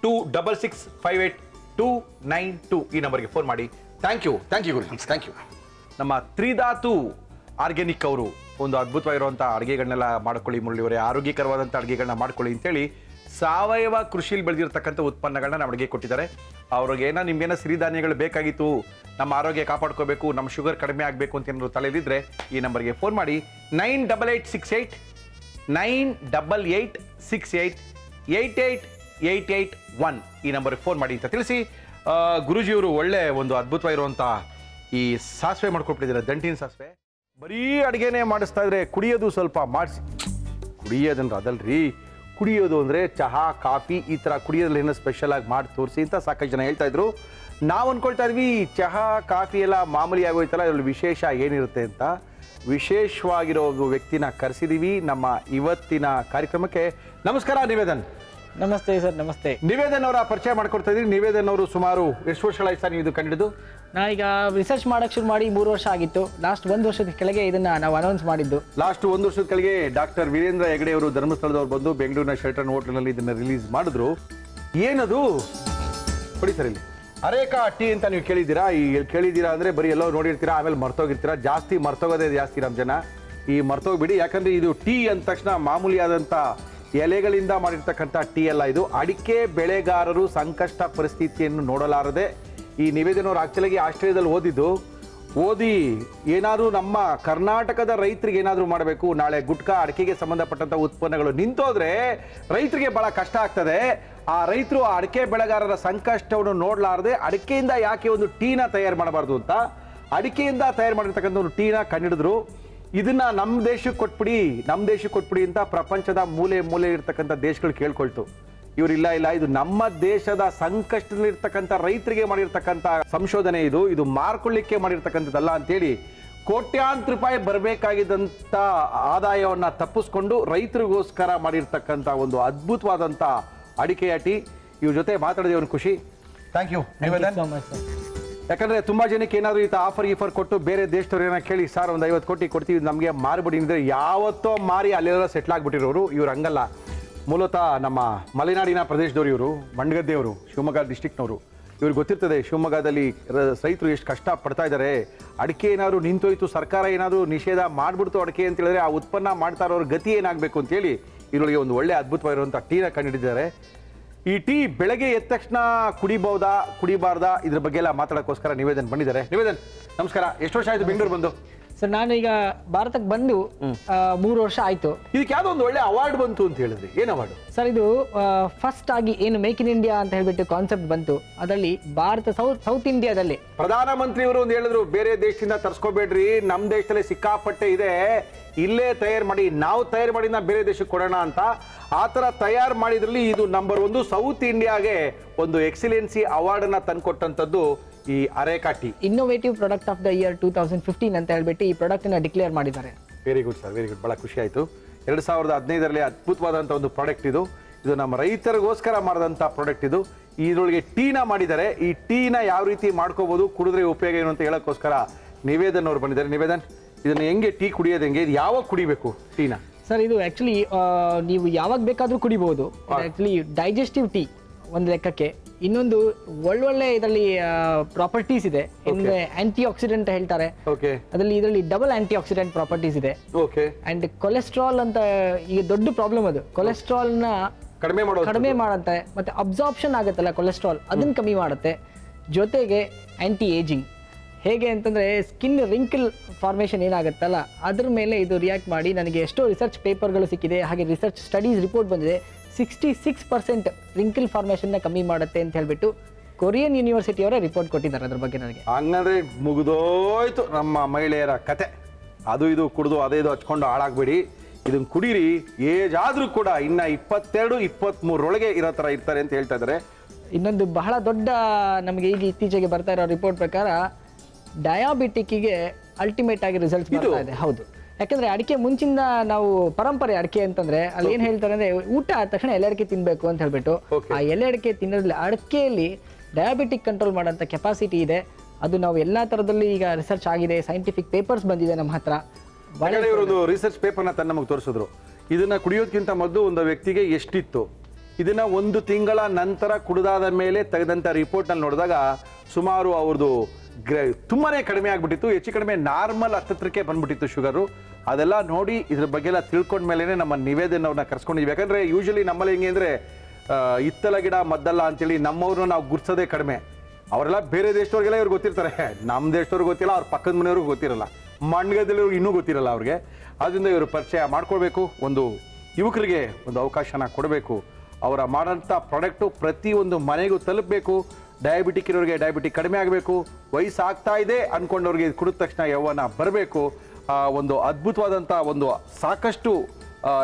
26582992 ಈ ನಂಬರ್ಗೆ ಫೋನ್ ಮಾಡಿ. Thank you Guruji, thank you. ನಮ್ಮ ತ್ರಿಧಾತು ಆರ್ಗ್ಯಾನಿಕ್ ಅವರು ಒಂದು ಅದ್ಭುತವಾಗಿರುವಂಥ ಅಡುಗೆಗಳನ್ನೆಲ್ಲ ಮಾಡ್ಕೊಳ್ಳಿ ಮುರಳಿಯವರೇ, ಆರೋಗ್ಯಕರವಾದಂಥ ಅಡುಗೆಗಳನ್ನ ಮಾಡ್ಕೊಳ್ಳಿ ಅಂತೇಳಿ ಸಾವಯವ ಕೃಷಿಯಲ್ಲಿ ಬೆಳೆದಿರ್ತಕ್ಕಂಥ ಉತ್ಪನ್ನಗಳನ್ನ ನಮ್ಮ ಅಡುಗೆ ಕೊಟ್ಟಿದ್ದಾರೆ. ಅವ್ರಿಗೇನೋ ನಿಮ್ಗೇನೋ ಸಿರಿಧಾನ್ಯಗಳು ಬೇಕಾಗಿತ್ತು, ನಮ್ಮ ಆರೋಗ್ಯ ಕಾಪಾಡ್ಕೋಬೇಕು, ನಮ್ಮ ಶುಗರ್ ಕಡಿಮೆ ಆಗಬೇಕು ಅಂತ ಏನಾದ್ರು ತಲೆಯಲ್ಲಿದ್ದರೆ ಈ ನಂಬರ್ಗೆ ಫೋನ್ ಮಾಡಿ. 9888688881 ಈ ನಂಬರ್ಗೆ ಫೋನ್ ಮಾಡಿ ಅಂತ ತಿಳಿಸಿ. ಗುರುಜಿಯವರು ಒಳ್ಳೆ ಒಂದು ಅದ್ಭುತವಾಗಿರುವಂಥ ಈ ಸಾಸಿವೆ ಮಾಡ್ಕೊಟ್ಬಿಟ್ಟಿದ್ದಾರೆ, ದಂಟಿನ ಸಾಸಿವೆ. ಬರೀ ಅಡುಗೆನೇ ಮಾಡಿಸ್ತಾ ಇದ್ರೆ ಕುಡಿಯೋದು ಸ್ವಲ್ಪ ಮಾಡಿಸಿ. ಕುಡಿಯೋದಂದ್ರೆ ಅದಲ್ರಿ, ಕುಡಿಯೋದು ಅಂದರೆ ಚಹಾ ಕಾಫಿ ಈ ಥರ ಕುಡಿಯೋದ್ರಲ್ಲಿ ಏನೋ ಸ್ಪೆಷಲ್ ಆಗಿ ಮಾಡಿ ತೋರಿಸಿ ಅಂತ ಸಾಕಷ್ಟು ಜನ ಹೇಳ್ತಾ ಇದ್ರು. ನಾವು ಅಂದ್ಕೊಳ್ತಾ ಇದ್ವಿ ಚಹಾ ಕಾಫಿ ಎಲ್ಲ ಮಾಮೂಲಿ ಆಗೋಯ್ತಲ್ಲ, ಇದರಲ್ಲಿ ವಿಶೇಷ ಏನಿರುತ್ತೆ ಅಂತ. ವಿಶೇಷವಾಗಿರೋ ಒಬ್ಬ ವ್ಯಕ್ತಿನ ಕರೆಸಿದೀವಿ ನಮ್ಮ ಇವತ್ತಿನ ಕಾರ್ಯಕ್ರಮಕ್ಕೆ. ನಮಸ್ಕಾರ ನಿವೇದನ್. ನಮಸ್ತೆ ಸರ್. ನಮಸ್ತೆ. ನಿವೇದನ್ ಅವರ ಪರಿಚಯ ಮಾಡ್ಕೊಡ್ತಾ ಇದ್ದೀವಿ. ನಿವೇದನ್ ಅವರು ಸುಮಾರು ಎಷ್ಟು ವರ್ಷಗಳಾಯ್ತು ಸರ್ ನೀವು ಇದು ಕಂಡಿದ್ದು? ನಾನೀಗ ರಿಸರ್ಚ್ ಮಾಡಕ್ಕೆ ಶುರು ಮಾಡಿ 3 ವರ್ಷ ಆಗಿತ್ತು. ಲಾಸ್ಟ್ 1 ವರ್ಷದ ಕೆಳಗೆ ಇದನ್ನ ನಾವು ಅನೌನ್ಸ್ ಮಾಡಿದ್ದು. ಲಾಸ್ಟ್ 1 ವರ್ಷದ ಕೆಳಗೆ ಡಾಕ್ಟರ್ ವೀರೇಂದ್ರ ಹೆಗಡೆ ಅವರು ಧರ್ಮಸ್ಥಳದವ್ರು ಬಂದು ಬೆಂಗಳೂರಿನ ಶೆಲ್ಟನ್ ಹೋಟೆಲ್ನಲ್ಲಿ ಇದನ್ನ ರಿಲೀಸ್ ಮಾಡಿದ್ರು. ಏನದು ಕೊಡಿ ಸರ್. ಇಲ್ಲಿ ಅರೇಕಾ ಟೀ ಅಂತ ನೀವು ಕೇಳಿದ್ದೀರಾ. ಈ ಕೇಳಿದ್ದೀರಾ ಅಂದರೆ ಬರೀ ಎಲ್ಲೋ ನೋಡಿರ್ತೀರಾ, ಆಮೇಲೆ ಮರ್ತೋಗಿರ್ತೀರಾ. ಜಾಸ್ತಿ ಮರ್ತೋಗೋದೇ ಜಾಸ್ತಿ ನಮ್ಮ ಜನ. ಈ ಮರ್ತೋಗ್ಬಿಡಿ, ಯಾಕಂದರೆ ಇದು ಟೀ ಅಂದ ತಕ್ಷಣ ಮಾಮೂಲಿಯಾದಂಥ ಎಲೆಗಳಿಂದ ಮಾಡಿರ್ತಕ್ಕಂಥ ಟೀ ಅಲ್ಲ. ಇದು ಅಡಿಕೆ ಬೆಳೆಗಾರರು ಸಂಕಷ್ಟ ಪರಿಸ್ಥಿತಿಯನ್ನು ನೋಡಲಾರದೆ ಈ ನಿವೇದನ ಅವರು ಆಕ್ಚುಲಾಗಿ ಆಸ್ಟ್ರೇಲಿಯಾದಲ್ಲಿ ಓದಿ ಏನಾದರೂ ನಮ್ಮ ಕರ್ನಾಟಕದ ರೈತರಿಗೆ ಏನಾದರೂ ಮಾಡಬೇಕು. ನಾಳೆ ಗುಟ್ಕಾ ಅಡಿಕೆಗೆ ಸಂಬಂಧಪಟ್ಟಂಥ ಉತ್ಪನ್ನಗಳು ನಿಂತೋದ್ರೆ ರೈತರಿಗೆ ಬಹಳ ಕಷ್ಟ ಆಗ್ತದೆ. ಆ ರೈತರು ಆ ಅಡಿಕೆ ಬೆಳೆಗಾರರ ಸಂಕಷ್ಟವನ್ನು ನೋಡಲಾರದೆ ಅಡಿಕೆಯಿಂದ ಯಾಕೆ ಒಂದು ಟೀನ ತಯಾರು ಮಾಡಬಾರ್ದು ಅಂತ ಅಡಿಕೆಯಿಂದ ತಯಾರು ಮಾಡಿರ್ತಕ್ಕಂಥ ಒಂದು ಟೀನ ಕಂಡಿಡಿದ್ರು. ಇದನ್ನ ನಮ್ಮ ದೇಶಕ್ಕೆ ಕೊಟ್ಬಿಡಿ ಅಂತ ಪ್ರಪಂಚದ ಮೂಲೆ ಇರ್ತಕ್ಕಂಥ ದೇಶಗಳು ಕೇಳ್ಕೊಳ್ತು. ಇವರಿಲ್ಲ ಇದು ನಮ್ಮ ದೇಶದ ಸಂಕಷ್ಟದಲ್ಲಿರ್ತಕ್ಕಂಥ ರೈತರಿಗೆ ಮಾಡಿರ್ತಕ್ಕಂಥ ಸಂಶೋಧನೆ, ಇದು ಮಾರ್ಕೊಳ್ಳಿಕ್ಕೆ ಮಾಡಿರ್ತಕ್ಕಂಥದ್ದಲ್ಲ ಅಂತೇಳಿ ಕೋಟ್ಯಾಂತರ ರೂಪಾಯಿ ಬರಬೇಕಾಗಿದ್ದಂಥ ಆದಾಯವನ್ನ ತಪ್ಪಿಸ್ಕೊಂಡು ರೈತರಿಗೋಸ್ಕರ ಮಾಡಿರ್ತಕ್ಕಂಥ ಒಂದು ಅದ್ಭುತವಾದಂಥ ಅಡಿಕೆಯ ಟೀ. ಇವ್ರ ಜೊತೆ ಮಾತಾಡಿದೆ ಒಂದು ಖುಷಿ. Thank you Nivedan. ಯಾಕಂದ್ರೆ ತುಂಬಾ ಜನಕ್ಕೆ ಏನಾದ್ರು ಈ ಆಫರ್ ಕೊಟ್ಟು ಬೇರೆ ದೇಶದವ್ರು ಏನೋ ಕೇಳಿ ಸರ್ ಒಂದು 50 ಕೋಟಿ ಕೊಡ್ತೀವಿ ನಮಗೆ ಮಾರ್ಬಿಡಿ ಅಂದ್ರೆ ಯಾವತ್ತೋ ಮಾರಿ ಅಲ್ಲೆಲ್ಲ ಸೆಟ್ಲ್ ಆಗ್ಬಿಟ್ಟಿರೋರು. ಇವ್ರು ಹಂಗಲ್ಲ. ಮೂಲತಃ ನಮ್ಮ ಮಲೆನಾಡಿನ ಪ್ರದೇಶದವರು ಇವರು, ಮಂಡಗದ್ದೆಯವರು, ಶಿವಮೊಗ್ಗ ಡಿಸ್ಟಿಕ್ನವರು. ಇವ್ರಿಗೆ ಗೊತ್ತಿರ್ತದೆ ಶಿವಮೊಗ್ಗದಲ್ಲಿ ರೈತರು ಎಷ್ಟು ಕಷ್ಟ ಪಡ್ತಾ ಇದ್ದಾರೆ. ಅಡಿಕೆ ಏನಾದ್ರು ನಿಂತೋಯ್ತು, ಸರ್ಕಾರ ಏನಾದ್ರು ನಿಷೇಧ ಮಾಡ್ಬಿಡ್ತು ಅಡಿಕೆ ಅಂತ ಹೇಳಿದ್ರೆ ಆ ಉತ್ಪನ್ನ ಮಾಡ್ತಾ ಇರೋರ ಗತಿ ಏನಾಗಬೇಕು ಅಂತೇಳಿ ಇವರಿಗೆ ಒಂದು ಒಳ್ಳೆ ಅದ್ಭುತವಾಗಿರುವಂಥ ಟೀನ ಕಂಡುಹಿಡಿದಿದ್ದಾರೆ. ಈ ಟೀ ಬೆಳಗ್ಗೆ ಎದ್ದ ತಕ್ಷಣ ಕುಡಿಬಾರ್ದಾ ಇದ್ರ ಬಗ್ಗೆ ಎಲ್ಲ ಮಾತಾಡೋಕ್ಕೋಸ್ಕರ ನಿವೇದನ್ ಬಂದಿದ್ದಾರೆ. ನಿವೇದನ್ ನಮಸ್ಕಾರ. ಎಷ್ಟು ವರ್ಷ ಆಯ್ತು ಬೆಂಗಳೂರು ಬಂದು? ಸರ್ ನಾನು ಈಗ ಭಾರತಕ್ಕೆ ಬಂದು 3 ವರ್ಷ ಆಯ್ತು. ಇದಕ್ಕೆ ಯಾವ್ದೋ ಒಂದು ಒಳ್ಳೆ ಅವಾರ್ಡ್ ಬಂತು ಅಂತ ಹೇಳಿದ್ರಿ. ಏನ್ ಅವಾರ್ಡ್ ಸರ್? ಇದು ಫಸ್ಟ್ ಆಗಿ ಏನು ಮೇಕ್ ಇನ್ ಇಂಡಿಯಾ ಅಂತ ಹೇಳ್ಬಿಟ್ಟು ಕಾನ್ಸೆಪ್ಟ್ ಬಂತು. ಅದರಲ್ಲಿ ಭಾರತ ಸೌತ್ ಇಂಡಿಯಾದಲ್ಲಿ ಪ್ರಧಾನಮಂತ್ರಿಯವರು ಒಂದು ಹೇಳಿದ್ರು, ಬೇರೆ ದೇಶದಿಂದ ತರ್ಸ್ಕೋಬೇಡ್ರಿ, ನಮ್ಮ ದೇಶದಲ್ಲಿ ಸಿಕ್ಕಾಪಟ್ಟೆ ಇದೆ, ಇಲ್ಲೇ ತಯಾರು ಮಾಡಿ, ನಾವು ತಯಾರು ಮಾಡಿ ಬೇರೆ ದೇಶಕ್ಕೆ ಕೊಡೋಣ ಅಂತ. ಆ ಥರ ತಯಾರು ಮಾಡಿದ್ರಲ್ಲಿ ಇದು ನಂಬರ್ 1 ಸೌತ್ ಇಂಡಿಯಾಗೆ ಒಂದು ಎಕ್ಸಲೆನ್ಸಿ ಅವಾರ್ಡ್ ಅನ್ನ ತಂದ್ಕೊಟ್ಟಂಥದ್ದು ಈ areca tea. Innovative product of the year 2015 ಅಂತ ಹೇಳ್ಬಿಟ್ಟು ಈ ಪ್ರಾಡಕ್ಟ್ ನ ಡಿಕ್ಲೇರ್ ಮಾಡಿದ್ದಾರೆ. Very good sir, very good. ಬಹಳ ಖುಷಿ ಆಯಿತು. 2015ರಲ್ಲಿ ಅದ್ಭುತವಾದಂಥ ಒಂದು ಪ್ರಾಡಕ್ಟ್ ಇದು ನಮ್ಮ ರೈತರಿಗೋಸ್ಕರ ಮಾಡಿದಂಥ ಪ್ರಾಡಕ್ಟ್ ಇದು. ಇದರೊಳಗೆ ಟೀನ ಮಾಡಿದ್ದಾರೆ. ಈ ಟೀನ ಯಾವ ರೀತಿ ಮಾಡ್ಕೋಬಹುದು, ಕುಡಿದ್ರೆ ಉಪಯೋಗ ಏನು ಅಂತ ಹೇಳೋಕ್ಕೋಸ್ಕರ ನಿವೇದನ್ ಅವರು ಬಂದಿದ್ದಾರೆ. ನಿವೇದನ್, ಇದನ್ನ ಹೆಂಗೆ ಟೀ ಕುಡಿಯೋದು ಹೆಂಗೆ, ಇದು ಯಾವಾಗ ಕುಡಿಬೇಕು ಟೀನ? ಸರ್ ಇದು ಆಕ್ಚುಲಿ ನೀವು ಯಾವಾಗ ಬೇಕಾದ್ರೂ ಕುಡಿಬಹುದು. ಆಕ್ಚುಲಿ ಡೈಜೆಸ್ಟಿವ್ ಟೀ ಒಂದು ಲೆಕ್ಕಕ್ಕೆ. ಇನ್ನೊಂದು ಒಳ್ಳೊಳ್ಳೆ ಇದರಲ್ಲಿ ಪ್ರಾಪರ್ಟೀಸ್ ಇದೆ. ಆಂಟಿ ಆಕ್ಸಿಡೆಂಟ್ ಹೇಳ್ತಾರೆ. ಇದರಲ್ಲಿ ಡಬಲ್ ಆಂಟಿ ಆಕ್ಸಿಡೆಂಟ್ ಪ್ರಾಪರ್ಟೀಸ್ ಇದೆ. ಅಂಡ್ ಕೊಲೆಸ್ಟ್ರಾಲ್ ಅಂತ ಈಗ ದೊಡ್ಡ ಪ್ರಾಬ್ಲಮ್ ಅದು. ಕೊಲೆಸ್ಟ್ರಾಲ್ ನ ಕಡಿಮೆ ಮಾಡುತ್ತೆ, ಮತ್ತೆ ಅಬ್ಸಾರ್ಪ್ಷನ್ ಆಗುತ್ತಲ್ಲ ಕೊಲೆಸ್ಟ್ರಾಲ್, ಅದನ್ನ ಕಮ್ಮಿ ಮಾಡುತ್ತೆ. ಜೊತೆಗೆ ಆಂಟಿ ಏಜಿಂಗ್. ಹೇಗೆ ಅಂತಂದ್ರೆ ಸ್ಕಿನ್ ರಿಂಕಲ್ ಫಾರ್ಮೇಷನ್ ಏನಾಗುತ್ತಲ್ಲ ಅದ್ರ ಮೇಲೆ ಇದು ರಿಯಾಕ್ಟ್ ಮಾಡಿ, ನನಗೆ ಎಷ್ಟೋ ರಿಸರ್ಚ್ ಪೇಪರ್ಗಳು ಸಿಕ್ಕಿದೆ, ಹಾಗೆ ರಿಸರ್ಚ್ ಸ್ಟಡೀಸ್ ರಿಪೋರ್ಟ್ ಬಂದಿದೆ. 66% ರಿಂಕಲ್ ಫಾರ್ಮೇಷನ್ನ ಕಮ್ಮಿ ಮಾಡುತ್ತೆ ಅಂತ ಹೇಳ್ಬಿಟ್ಟು ಕೊರಿಯನ್ ಯೂನಿವರ್ಸಿಟಿಯವರ ರಿಪೋರ್ಟ್ ಕೊಟ್ಟಿದ್ದಾರೆ ಅದ್ರ ಬಗ್ಗೆ ನನಗೆ. ಹಂಗಂದ್ರೆ ಮುಗಿದೋಯ್ತು ನಮ್ಮ ಮಹಿಳೆಯರ ಕತೆ. ಅದು ಇದು ಕುಡಿದು ಅದೇ ಇದು ಹಚ್ಕೊಂಡು ಹಾಳಾಗ್ಬೇಡಿ. ಇದನ್ನ ಕುಡೀರಿ. ಏಜ್ ಆದ್ರೂ ಕೂಡ ಇನ್ನ 22-23 ಇರೋ ಥರ ಇರ್ತಾರೆ ಅಂತ ಹೇಳ್ತಾ ಇದ್ದಾರೆ. ಇನ್ನೊಂದು ಬಹಳ ದೊಡ್ಡ ನಮಗೆ ಈಗ ಇತ್ತೀಚೆಗೆ ಬರ್ತಾ ಇರೋ ರಿಪೋರ್ಟ್ ಪ್ರಕಾರ ಡಯಾಬಿಟಿಕ್ಕಿಗೆ ಅಲ್ಟಿಮೇಟ್ ಆಗಿ ರಿಸಲ್ಟ್ಸ್ ಬರ್ತಾ ಇದೆ. ಹೌದು, ಯಾಕಂದ್ರೆ ಅಡಿಕೆ ಮುಂಚಿಂದ ನಾವು ಪರಂಪರೆ ಅಡಿಕೆ ಅಂತಂದ್ರೆ ಅಲ್ಲಿ ಏನ್ ಹೇಳ್ತಾರೆ ಅಂದ್ರೆ ಊಟ ಆದ ತಕ್ಷಣ ಎಲೆ ಅಡಿಕೆ ತಿನ್ಬೇಕು ಅಂತ ಹೇಳ್ಬಿಟ್ಟು, ಆ ಎಲೆ ಅಡಿಕೆ ತಿನ್ನೋದ್ರಲ್ಲಿ ಅಡಿಕೆಯಲ್ಲಿ ಡಯಾಬಿಟಿಕ್ ಕಂಟ್ರೋಲ್ ಮಾಡೋಂಥ ಕೆಪಾಸಿಟಿ ಇದೆ. ಅದು ನಾವು ಎಲ್ಲಾ ತರದಲ್ಲಿ ಈಗ ರಿಸರ್ಚ್ ಆಗಿದೆ, ಸೈಂಟಿಫಿಕ್ ಪೇಪರ್ಸ್ ಬಂದಿದೆ ನಮ್ಮ ಹತ್ರ. ಇವರೊಂದು ರಿಸರ್ಚ್ ಪೇಪರ್ನ ತನ್ನ ನಮಗೆ ತೋರಿಸಿದ್ರು. ಇದನ್ನ ಕುಡಿಯೋದಕ್ಕಿಂತ ಮೊದಲು ಒಂದು ವ್ಯಕ್ತಿಗೆ ಎಷ್ಟಿತ್ತು, ಇದನ್ನ 1 ತಿಂಗಳ ನಂತರ ಕುಡಿದಾದ ಮೇಲೆ ತೆಗೆದಂಥ ರಿಪೋರ್ಟ್ನಲ್ಲಿ ನೋಡಿದಾಗ ಸುಮಾರು ಅವ್ರದ್ದು ತುಂಬಾನೇ ಕಡಿಮೆ ಆಗ್ಬಿಟ್ಟಿತ್ತು. ಹೆಚ್ಚು ಕಡಿಮೆ ನಾರ್ಮಲ್ ಹತ್ತತ್ರಕ್ಕೆ ಬಂದ್ಬಿಟ್ಟಿತ್ತು ಶುಗರು. ಅದೆಲ್ಲ ನೋಡಿ ಇದ್ರ ಬಗ್ಗೆ ಎಲ್ಲ ತಿಳ್ಕೊಂಡ್ಮೇಲೆ ನಮ್ಮ ನಿವೇದನ್ ಅವ್ರನ್ನ ಕರ್ಸ್ಕೊಂಡಿದ್ವಿ. ಯಾಕಂದ್ರೆ ಯೂಶಲಿ ನಮ್ಮಲ್ಲಿ ಹೆಂಗೆ ಅಂದ್ರೆ ಇತ್ತಲ ಗಿಡ ಮದ್ದಲ್ಲ ಅಂತೇಳಿ ನಮ್ಮವ್ರನ್ನ ನಾವು ಗುರ್ಸೋದೇ ಕಡಿಮೆ. ಅವರೆಲ್ಲ ಬೇರೆ ದೇಶದವ್ರಿಗೆಲ್ಲ ಇವ್ರು ಗೊತ್ತಿರ್ತಾರೆ, ನಮ್ಮ ದೇಶದವ್ರಿಗೆ ಗೊತ್ತಿಲ್ಲ, ಅವ್ರ ಪಕ್ಕದ ಮನೆಯವ್ರಿಗೆ ಗೊತ್ತಿರಲ್ಲ, ಮಂಡ್ಯದಲ್ಲಿವ್ರಿಗೆ ಇನ್ನೂ ಗೊತ್ತಿರಲ್ಲ ಅವ್ರಿಗೆ. ಅದರಿಂದ ಇವರು ಪರಿಚಯ ಮಾಡ್ಕೊಳ್ಬೇಕು, ಒಂದು ಯುವಕರಿಗೆ ಒಂದು ಅವಕಾಶನ ಕೊಡಬೇಕು. ಅವರ ಮಾಡೋಂಥ ಪ್ರಾಡಕ್ಟು ಪ್ರತಿಯೊಂದು ಮನೆಗೂ ತಲುಪಬೇಕು. ಡಯಾಬಿಟಿಕ್ ಇರೋರಿಗೆ ಡಯಾಬಿಟಿಕ್ ಕಡಿಮೆ ಆಗಬೇಕು. ವಯಸ್ಸಾಗ್ತಾ ಇದೆ ಅಂದ್ಕೊಂಡವ್ರಿಗೆ ಕುಡಿದ ತಕ್ಷಣ ಯೌವನ ಬರಬೇಕು. ಒಂದು ಅದ್ಭುತವಾದಂಥ ಒಂದು ಸಾಕಷ್ಟು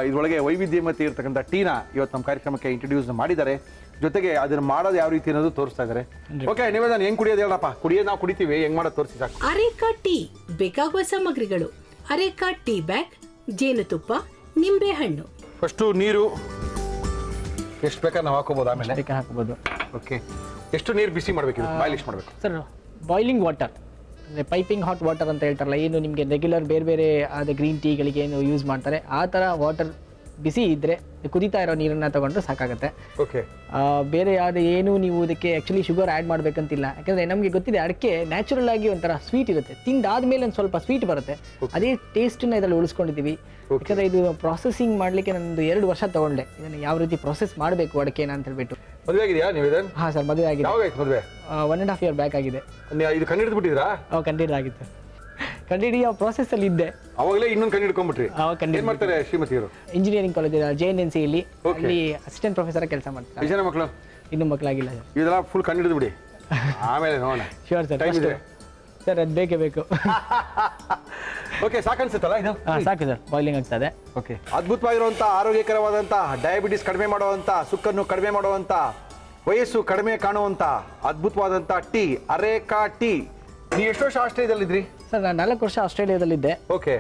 ಇದರೊಳಗೆ ವೈವಿಧ್ಯಮತೆ ಇರತಕ್ಕಂಥ ಟೀನ ಇವತ್ತು ನಮ್ಮ ಕಾರ್ಯಕ್ರಮಕ್ಕೆ ಇಂಟ್ರೊಡ್ಯೂಸ್ ಮಾಡಿದ್ದಾರೆ. ಜೊತೆಗೆ ಅದನ್ನ ಮಾಡೋದು ಯಾವ ರೀತಿ ಅನ್ನೋದು ತೋರಿಸ್ತಾ ಇದ್ದಾರೆ. ಓಕೆ, ನಿವೇದನ್ ಹೆಂಗ್ ಕುಡಿಯೋದು ಹೇಳಪ್ಪ? ಕುಡಿಯೋದು ನಾವು ಕುಡಿತೀವಿ, ಹೆಂಗ್ ಮಾಡೋದು ತೋರಿಸಿ ಸಾಕು. ಅರೇಕಾ ಟೀ ಬೇಕಾಗುವ ಸಾಮಗ್ರಿಗಳು: ಅರೇಕಾ ಟೀ ಬ್ಯಾಗ್, ಜೇನುತುಪ್ಪ, ನಿಂಬೆಹಣ್ಣು. ಫಸ್ಟು ನೀರು ಎಷ್ಟು ಬೇಕಾದ್ರೆ ನಾವು ಹಾಕೋಬಹುದು, ಆಮೇಲೆ ಬೇಕಾದ್ರೆ ಹಾಕ್ಬೋದು. ಓಕೆ, ಎಷ್ಟು ನೀರು ಬಿಸಿ ಮಾಡಬೇಕು? ಬಾಯ್ಲ್ ಎಷ್ಟು ಮಾಡಬೇಕು ಸರ್ ಬಾಯ್ಲಿಂಗ್ ವಾಟರ್ ಅಂದರೆ ಪೈಪಿಂಗ್ ಹಾಟ್ ವಾಟರ್ ಅಂತ ಹೇಳ್ತಾರಲ್ಲ, ಏನು ನಿಮಗೆ ರೆಗ್ಯುಲರ್ ಬೇರೆ ಬೇರೆ ಅದೇ ಗ್ರೀನ್ ಟೀಗಳಿಗೆ ಏನು ಯೂಸ್ ಮಾಡ್ತಾರೆ ಆ ಥರ ವಾಟರ್ ಬಿಸಿ ಇದ್ದರೆ ಕುದೀತಾ ಇರೋ ನೀರನ್ನು ತೊಗೊಂಡ್ರೆ ಸಾಕಾಗುತ್ತೆ. ಓಕೆ, ಬೇರೆ ಯಾವುದೇ ಏನು ನೀವು ಇದಕ್ಕೆ ಆ್ಯಕ್ಚುಲಿ ಶುಗರ್ ಆ್ಯಡ್ ಮಾಡಬೇಕಂತಿಲ್ಲ. ಯಾಕಂದರೆ ನಮಗೆ ಗೊತ್ತಿದೆ ಅಡಿಕೆ ನ್ಯಾಚುರಲ್ ಆಗಿ ಒಂಥರ ಸ್ವೀಟ್ ಇರುತ್ತೆ, ತಿಂದಾದ್ಮೇಲೆ ಒಂದು ಸ್ವಲ್ಪ ಸ್ವೀಟ್ ಬರುತ್ತೆ. ಅದೇ ಟೇಸ್ಟನ್ನ ಇದರಲ್ಲಿ ಉಳಿಸ್ಕೊಂಡಿದ್ದೀವಿ. ಯಾಕಂದರೆ ಇದು ಪ್ರಾಸೆಸಿಂಗ್ ಮಾಡಲಿಕ್ಕೆ ನಂದು 2 ವರ್ಷ ತೊಗೊಂಡೆ, ಇದನ್ನು ಯಾವ ರೀತಿ ಪ್ರೊಸೆಸ್ ಮಾಡಬೇಕು ಅಡಿಕೆನ ಅಂತ ಹೇಳ್ಬಿಟ್ಟು. ಮದುವೆ ಆಗಿದೆಯಾ ನಿವೇದನ್? ಹಾಂ ಸರ್, ಮದುವೆ ಆಗಿದೆ. ಯಾವಾಗ ಆಯ್ತು ಮದುವೆ? 1.5 year ಬ್ಯಾಕ್ ಆಗಿದೆ. ಇದು ಕಂಡು ಹಿಡಿದ್ಬಿಟ್ಟಿದ್ರಾ? ಕಂಡಿಡ್ ಆಗಿತ್ತು, ಕಂಡಿಡಿಯೋ ಪ್ರಾಸೆಸ್ಸಲ್ಲಿ ಇದ್ದೆ. ಅವಾಗಲೇ ಇನ್ನೊಂದು ಕಂಡು ಹಿಡ್ಕೊಂಡ್ಬಿಟ್ರಿ. ಏನ್ ಮಾಡ್ತಾರೆ ಶ್ರೀಮತಿಯವರು? ಇಂಜಿನಿಯರಿಂಗ್ ಕಾಲೇಜ್ JNNC ಇಲ್ಲಿ, ಅಲ್ಲಿ ಅಸಿಸ್ಟೆಂಟ್ ಪ್ರೊಫೆಸರ್ ಕೆಲಸ ಮಾಡ್ತಾರೆ. ಎಷ್ಟು ಜನ ಮಕ್ಕಳು? ಇನ್ನೂ ಮಕ್ಕಳಾಗಿಲ್ಲ ಸರ್. ಇದೆಲ್ಲ ಫುಲ್ ಕಂಡು ಹಿಡಿದು ಬಿಡಿ, ಆಮೇಲೆ ನೋಡೋಣ. ಶ್ಯೂರ್ ಸರ್, ಟೈಮ್ ಇದೆ ಸರ್, ಅದು ಬೇಕೇ ಬೇಕು. ಓಕೆ, ಸಾಕನ್ಸುತ್ತಲ್ಲ ಇದು? ಸಾಕು ಸರ್, ಬಾಯ್ಲಿಂಗ್ ಆಗ್ತದೆ. ಓಕೆ, ಅದ್ಭುತವಾಗಿರುವಂಥ ಆರೋಗ್ಯಕರವಾದಂಥ, ಡಯಾಬಿಟಿಸ್ ಕಡಿಮೆ ಮಾಡುವಂಥ, ಸುಕ್ಕನ್ನು ಕಡಿಮೆ ಮಾಡುವಂಥ, ವಯಸ್ಸು ಕಡಿಮೆ ಕಾಣುವಂಥ ಅದ್ಭುತವಾದಂಥ ಟೀ, ಅರೇಕಾ ಟೀ. ನೀವು ಎಷ್ಟು ವರ್ಷ ಆಸ್ಟ್ರೇಲಿಯಾದಲ್ಲಿದ್ರಿ? ಸರ್, ನಾನು 4 ವರ್ಷ ಆಸ್ಟ್ರೇಲಿಯಾದಲ್ಲಿದ್ದೆ. ಓಕೆ,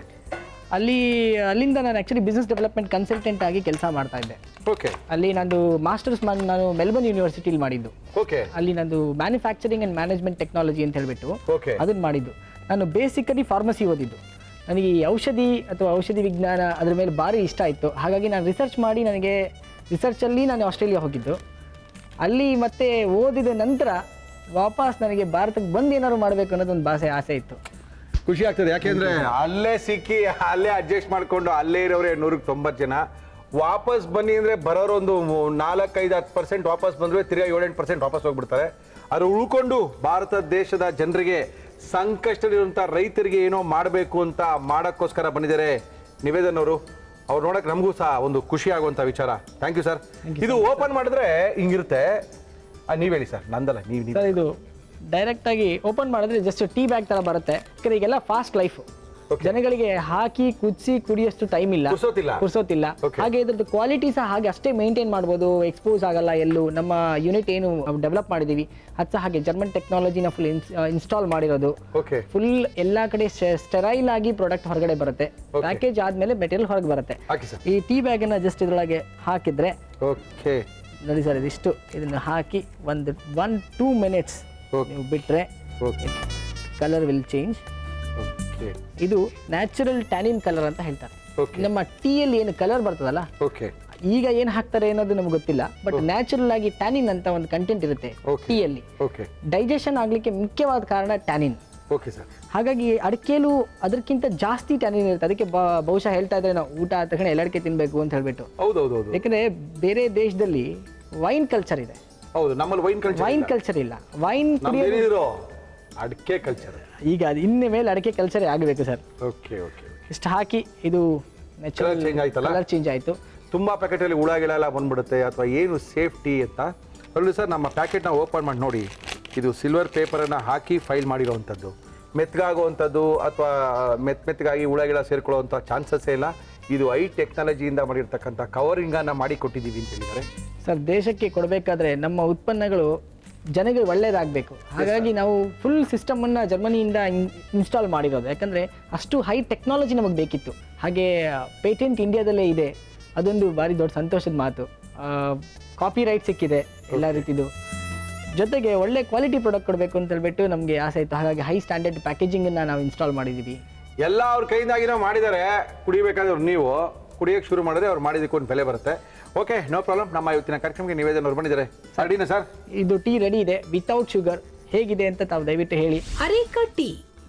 ಅಲ್ಲಿಂದ ನಾನು ಆ್ಯಕ್ಚುಲಿ ಬಿಸ್ನೆಸ್ ಡೆವಲಪ್ಮೆಂಟ್ ಕನ್ಸಲ್ಟೆಂಟ್ ಆಗಿ ಕೆಲಸ ಮಾಡ್ತಾ ಇದ್ದೆ. ಓಕೆ, ಅಲ್ಲಿ ನಂದು ಮಾಸ್ಟರ್ಸ್ ನಾನು ಮೆಲ್ಬರ್ನ್ ಯೂನಿವರ್ಸಿಟಿಲಿ ಮಾಡಿದ್ದು. ಓಕೆ, ಅಲ್ಲಿ ನಂದು ಮ್ಯಾನುಫ್ಯಾಕ್ಚರಿಂಗ್ ಆ್ಯಂಡ್ ಮ್ಯಾನೇಜ್ಮೆಂಟ್ ಟೆಕ್ನಾಲಜಿ ಅಂತ ಹೇಳ್ಬಿಟ್ಟು ಓಕೆ, ಅದನ್ನು ಮಾಡಿದ್ದು. ನಾನು ಬೇಸಿಕಲಿ ಫಾರ್ಮಸಿ ಓದಿದ್ದು. ನನಗೆ ಈ ಔಷಧಿ ಅಥವಾ ಔಷಧಿ ವಿಜ್ಞಾನ ಅದ್ರ ಮೇಲೆ ಭಾರಿ ಇಷ್ಟ ಆಯಿತು. ಹಾಗಾಗಿ ನಾನು ರಿಸರ್ಚ್ ಮಾಡಿ ನನಗೆ ರಿಸರ್ಚಲ್ಲಿ ನಾನು ಆಸ್ಟ್ರೇಲಿಯಾ ಹೋಗಿದ್ದು. ಅಲ್ಲಿ ಮತ್ತೆ ಓದಿದ ನಂತರ ವಾಪಸ್ ನನಗೆ ಭಾರತಕ್ಕೆ ಬಂದು ಏನಾದ್ರು ಮಾಡಬೇಕು ಅನ್ನೋದೊಂದು ಆಸೆ ಇತ್ತು. ಖುಷಿ ಆಗ್ತದೆ, ಯಾಕೆಂದ್ರೆ ಅಲ್ಲೇ ಸಿಕ್ಕಿ ಅಲ್ಲೇ ಅಡ್ಜಸ್ಟ್ ಮಾಡ್ಕೊಂಡು ಅಲ್ಲೇ ಇರೋರೆ 190 ಜನ. ವಾಪಸ್ ಬನ್ನಿ ಅಂದ್ರೆ ಬರೋರು ಒಂದು 4-5-10% ವಾಪಸ್ ಬಂದ್ರೆ ತಿರ್ಗಾ 7-8% ವಾಪಸ್ ಹೋಗ್ಬಿಡ್ತಾರೆ. ಅದು ಉಳ್ಕೊಂಡು ಭಾರತ ದೇಶದ ಜನರಿಗೆ, ಸಂಕಷ್ಟದಲ್ಲಿರುವಂಥ ರೈತರಿಗೆ ಏನೋ ಮಾಡಬೇಕು ಅಂತ ಮಾಡೋಕ್ಕೋಸ್ಕರ ಬಂದಿದ್ದಾರೆ ನಿವೇದನ್ ಅವರು. ಅವ್ರು ನೋಡಕ್ಕೆ ನಮಗೂ ಸಹ ಒಂದು ಖುಷಿ ಆಗುವಂಥ ವಿಚಾರ. Thank you sir. ಇದು ಓಪನ್ ಮಾಡಿದ್ರೆ ಹಿಂಗಿರುತ್ತೆ. ನೀವು ಹೇಳಿ ಸರ್, ನಂದಲ್ಲ, ನೀವು ಸರ್, ಇದು ಡೈರೆಕ್ಟಾಗಿ ಓಪನ್ ಮಾಡಿದ್ರೆ ಜಸ್ಟ್ ಟೀ ಬ್ಯಾಗ್ ಥರ ಬರುತ್ತೆ. ಯಾಕಂದರೆ ಈಗೆಲ್ಲ ಫಾಸ್ಟ್ ಲೈಫು, ಜನಗಳಿಗೆ ಹಾಕಿ ಕುದಿಸಿ ಕುಡಿಯೋಷ್ಟು ಟೈಮ್ ಇಲ್ಲ, ಕುರ್ಸೋತಿಲ್ಲ. ಹಾಗೆ ಇದ್ರದ್ದು ಕ್ವಾಲಿಟಿ ಸಹ ಹಾಗೆ ಅಷ್ಟೇ ಮೇಂಟೈನ್ ಮಾಡ್ಬೋದು, ಎಕ್ಸ್ಪೋಸ್ ಆಗಲ್ಲ ಎಲ್ಲೂ. ನಮ್ಮ ಯೂನಿಟ್ ಏನು ಡೆವಲಪ್ ಮಾಡಿದ್ದೀವಿ ಅದು ಸಹ ಹಾಗೆ ಜರ್ಮನ್ ಟೆಕ್ನಾಲಜಿನ ಫುಲ್ ಇನ್ಸ್ಟಾಲ್ ಮಾಡಿರೋದು. ಫುಲ್ ಎಲ್ಲ ಕಡೆ ಸ್ಟೆರೈಲ್ ಆಗಿ ಪ್ರಾಡಕ್ಟ್ ಹೊರಗಡೆ ಬರುತ್ತೆ. ಪ್ಯಾಕೇಜ್ ಆದ್ಮೇಲೆ ಮೆಟೀರಿಯಲ್ ಹೊರಗೆ ಬರುತ್ತೆ. ಈ ಟೀ ಬ್ಯಾಗನ್ನು ಜಸ್ಟ್ ಇದ್ರೊಳಗೆ ಹಾಕಿದ್ರೆ ನೋಡಿ ಸರ್, ಇದಿಷ್ಟು ಇದನ್ನು ಹಾಕಿ 1-2 minutes ನೀವು ಬಿಟ್ಟರೆ ಕಲರ್ ವಿಲ್ ಚೇಂಜ್. ಇದು ನ್ಯಾಚುರಲ್ ಟ್ಯಾನಿನ್ ಕಲರ್ ಅಂತ ಹೇಳ್ತಾರೆ. ನಮ್ಮ ಟೀಯಲ್ಲಿ ಏನು ಕಲರ್ ಬರ್ತದಲ್ಲ, ಈಗ ಏನು ಹಾಕ್ತಾರೆ ಅನ್ನೋದು ನಮ್ಗೆ ಗೊತ್ತಿಲ್ಲ, ಬಟ್ ನ್ಯಾಚುರಲ್ ಆಗಿ ಟ್ಯಾನಿನ್ ಅಂತ ಒಂದು ಕಂಟೆಂಟ್ ಇರುತ್ತೆ ಟೀಯಲ್ಲಿ. ಡೈಜೆಷನ್ ಆಗ್ಲಿಕ್ಕೆ ಮುಖ್ಯವಾದ ಕಾರಣ ಟ್ಯಾನಿನ್. ಹಾಗಾಗಿ ಅಡಿಕೆಲೂ ಅದಕ್ಕಿಂತ ಜಾಸ್ತಿ ಟ್ಯಾನಿನ್ ಇರುತ್ತೆ. ಅದಕ್ಕೆ ಬಹುಶಃ ಹೇಳ್ತಾ ಇದ್ರೆ ನಾವು ಊಟ ಆದ ತಕ್ಷಣ ಎಲ್ಲಡಿಕೆ ತಿನ್ಬೇಕು ಅಂತ ಹೇಳ್ಬಿಟ್ಟು. ಯಾಕಂದ್ರೆ ಬೇರೆ ದೇಶದಲ್ಲಿ ವೈನ್ ಕಲ್ಚರ್ ಇದೆ, ವೈನ್ ಕಲ್ಚರ್ ಇಲ್ಲ. ವೈನ್ ಅಡಿಕೆ ಕಲ್ಚರ್. ಈಗ ಅದು ಇನ್ನ ಮೇಲೆ ಅಡಿಕೆ ಕಲ್ಚರ್ ಆಗಬೇಕು ಸರ್. ಇಷ್ಟು ಹಾಕಿ ಇದು ಕಲರ್ ಚೇಂಜ್ ಆಯಿತು. ತುಂಬಾ ಪ್ಯಾಕೆಟಲ್ಲಿ ಹುಳಗಳೆಲ್ಲ ಬಂದ್ಬಿಡುತ್ತೆ ಅಥವಾ ಏನು ಸೇಫ್ಟಿ ಅಂತ ನೋಡಿ ಸರ್. ನಮ್ಮ ಪ್ಯಾಕೆಟ್ನ ಓಪನ್ ಮಾಡಿ ನೋಡಿ, ಇದು ಸಿಲ್ವರ್ ಪೇಪರನ್ನು ಹಾಕಿ ಫೈಲ್ ಮಾಡಿರೋವಂಥದ್ದು. ಮೆತ್ತಗಾಗುವಂಥದ್ದು ಅಥವಾ ಮೆತ್ತಗಾಗಿ ಹುಳಗಿಳ ಸೇರ್ಕೊಳ್ಳೋವಂಥ ಚಾನ್ಸಸ್ಸೇ ಇಲ್ಲ. ಇದು ಟೆಕ್ನಾಲಜಿಯಿಂದ ಮಾಡಿರ್ತಕ್ಕಂಥ ಕವರಿಂಗನ್ನು ಮಾಡಿ ಕೊಟ್ಟಿದ್ದೀವಿ ಅಂತ ಹೇಳಿದ್ದಾರೆ ಸರ್. ದೇಶಕ್ಕೆ ಕೊಡಬೇಕಾದ್ರೆ ನಮ್ಮ ಉತ್ಪನ್ನಗಳು ಜನಗಳಿಗೆ ಒಳ್ಳೇದಾಗಬೇಕು. ಹಾಗಾಗಿ ನಾವು ಫುಲ್ ಸಿಸ್ಟಮನ್ನು ಜರ್ಮನಿಯಿಂದ ಇನ್ಸ್ಟಾಲ್ ಮಾಡಿರೋದು. ಯಾಕಂದರೆ ಅಷ್ಟು ಹೈ ಟೆಕ್ನಾಲಜಿ ನಮಗೆ ಬೇಕಿತ್ತು. ಹಾಗೆ ಪೇಟೆಂಟ್ ಇಂಡಿಯಾದಲ್ಲೇ ಇದೆ, ಅದೊಂದು ಭಾರಿ ದೊಡ್ಡ ಸಂತೋಷದ ಮಾತು. ಕಾಪಿ ರೈಟ್ ಸಿಕ್ಕಿದೆ ಎಲ್ಲ ರೀತಿದು. ಜೊತೆಗೆ ಒಳ್ಳೆ ಕ್ವಾಲಿಟಿ ಪ್ರಾಡಕ್ಟ್ ಕೊಡಬೇಕು ಅಂತ ಹೇಳ್ಬಿಟ್ಟು ನಮಗೆ ಆಸೆ ಇತ್ತು. ಹಾಗಾಗಿ ಹೈ ಸ್ಟ್ಯಾಂಡರ್ಡ್ ಪ್ಯಾಕೇಜಿಂಗನ್ನು ನಾವು ಇನ್ಸ್ಟಾಲ್ ಮಾಡಿದ್ದೀವಿ. ಎಲ್ಲ ಅವ್ರ ಕೈಯಿಂದಾಗಿನೋ ಮಾಡಿದ್ದಾರೆ. ಕುಡಿಬೇಕಾದ್ರೆ ನೀವು ಕುಡಿಯೋಕ್ಕೆ ಶುರು ಮಾಡಿದ್ರೆ ಅವ್ರು ಮಾಡಿದಕ್ಕೆ ಒಂದು ಬೆಲೆ ಬರುತ್ತೆ. Okay, no problem. ನಮ್ಮ ಇವತ್ತಿನ ಕಾರ್ಯಕ್ರಮಕ್ಕೆ ನಿವೇದನ್ ಅವ್ರು ಬಂದಿದ್ದಾರೆ. ರೆಡಿನಾ ಸರ್? ಇದು ಟೀ ರೆಡಿ ಇದೆ ವಿತೌಟ್ ಶುಗರ್. ಹೇಗಿದೆ ಅಂತ ತಾವು ದಯವಿಟ್ಟು ಹೇಳಿ. ಅರೇಕಾ ಟೀ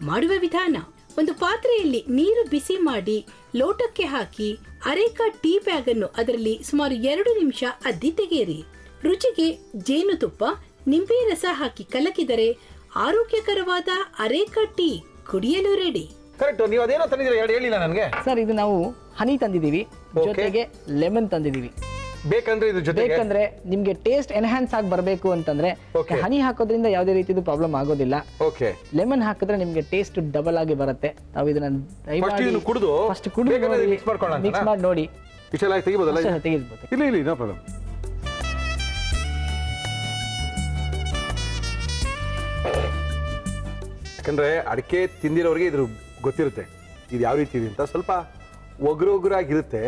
ಮಾಡುವ ವಿಧಾನ: ಒಂದು ಪಾತ್ರೆಯಲ್ಲಿ ನೀರು ಬಿಸಿ ಮಾಡಿ ಲೋಟಕ್ಕೆ ಹಾಕಿ ಅರೇಕಾ ಟೀ ಬ್ಯಾಗ್ ಅನ್ನು ಅದರಲ್ಲಿ ಸುಮಾರು 2 ನಿಮಿಷ ಅದ್ದಿ ತೆಗೆಯಿರಿ. ರುಚಿಗೆ ಜೇನುತುಪ್ಪ, ನಿಂಬೆ ರಸ ಹಾಕಿ ಕಲಕಿದರೆ ಆರೋಗ್ಯಕರವಾದ ಅರೇಕಾ ಟೀ ಕುಡಿಯಲು ರೆಡಿ. ಕರೆಕ್ಟ್. ನೀವು ಅದೇನೋ ತಂದಿದ್ದೀರಾ, ಹೇಳಿಲ್ಲ ನನಗೆ ಸರ್. ಇದು ನಾವು ಹನಿ ತಂದಿದ್ದೀವಿ, ಜೊತೆಗೆ ಲೆಮನ್ ತಂದಿದ್ದೀವಿ. ಬೇಕಂದ್ರೆ ಇದು ಜೊತೆಗೆ ಬೇಕಂದ್ರೆ ನಿಮ್ಗೆ ಟೇಸ್ಟ್ ಎನ್ಹಾನ್ಸ್ ಆಗಿ ಬರಬೇಕು ಅಂತಂದ್ರೆ ಹನಿ ಹಾಕೋದ್ರಿಂದ ಯಾವುದೇ ರೀತಿದು ಪ್ರಾಬ್ಲಮ್ ಆಗೋದಿಲ್ಲ. ಲೆಮನ್ ಹಾಕಿದ್ರೆ ನಿಮ್ಗೆ ಟೇಸ್ಟ್ ಡಬಲ್ ಆಗಿ ಬರುತ್ತೆ. ತಾವು ಇದನ್ನ ಫಸ್ಟ್ ಕುಡಿದು ಮಿಕ್ಸ್ ಮಾಡಿ ನೋಡಿ. ಇಷ್ಟೆಲ್ಲ ತೆಗಿಬೋದಲ್ಲ ಅಷ್ಟೇ ತೆಗಿಸ್ಬೋದು. ಇಲ್ಲಿ ನೋ ಪ್ರಾಬ್ಲಮ್. ಯಾಕಂದರೆ ಅಡಿಕೆ ತಿಂದಿರೋರಿಗೆ ಇದ್ರ ಗೊತ್ತಿರುತ್ತೆ ಇದು ಯಾವ ರೀತಿ ಇದೆ ಅಂತ. ಸ್ವಲ್ಪ ಒಗ್ರಾಗಿರುತ್ತೆ.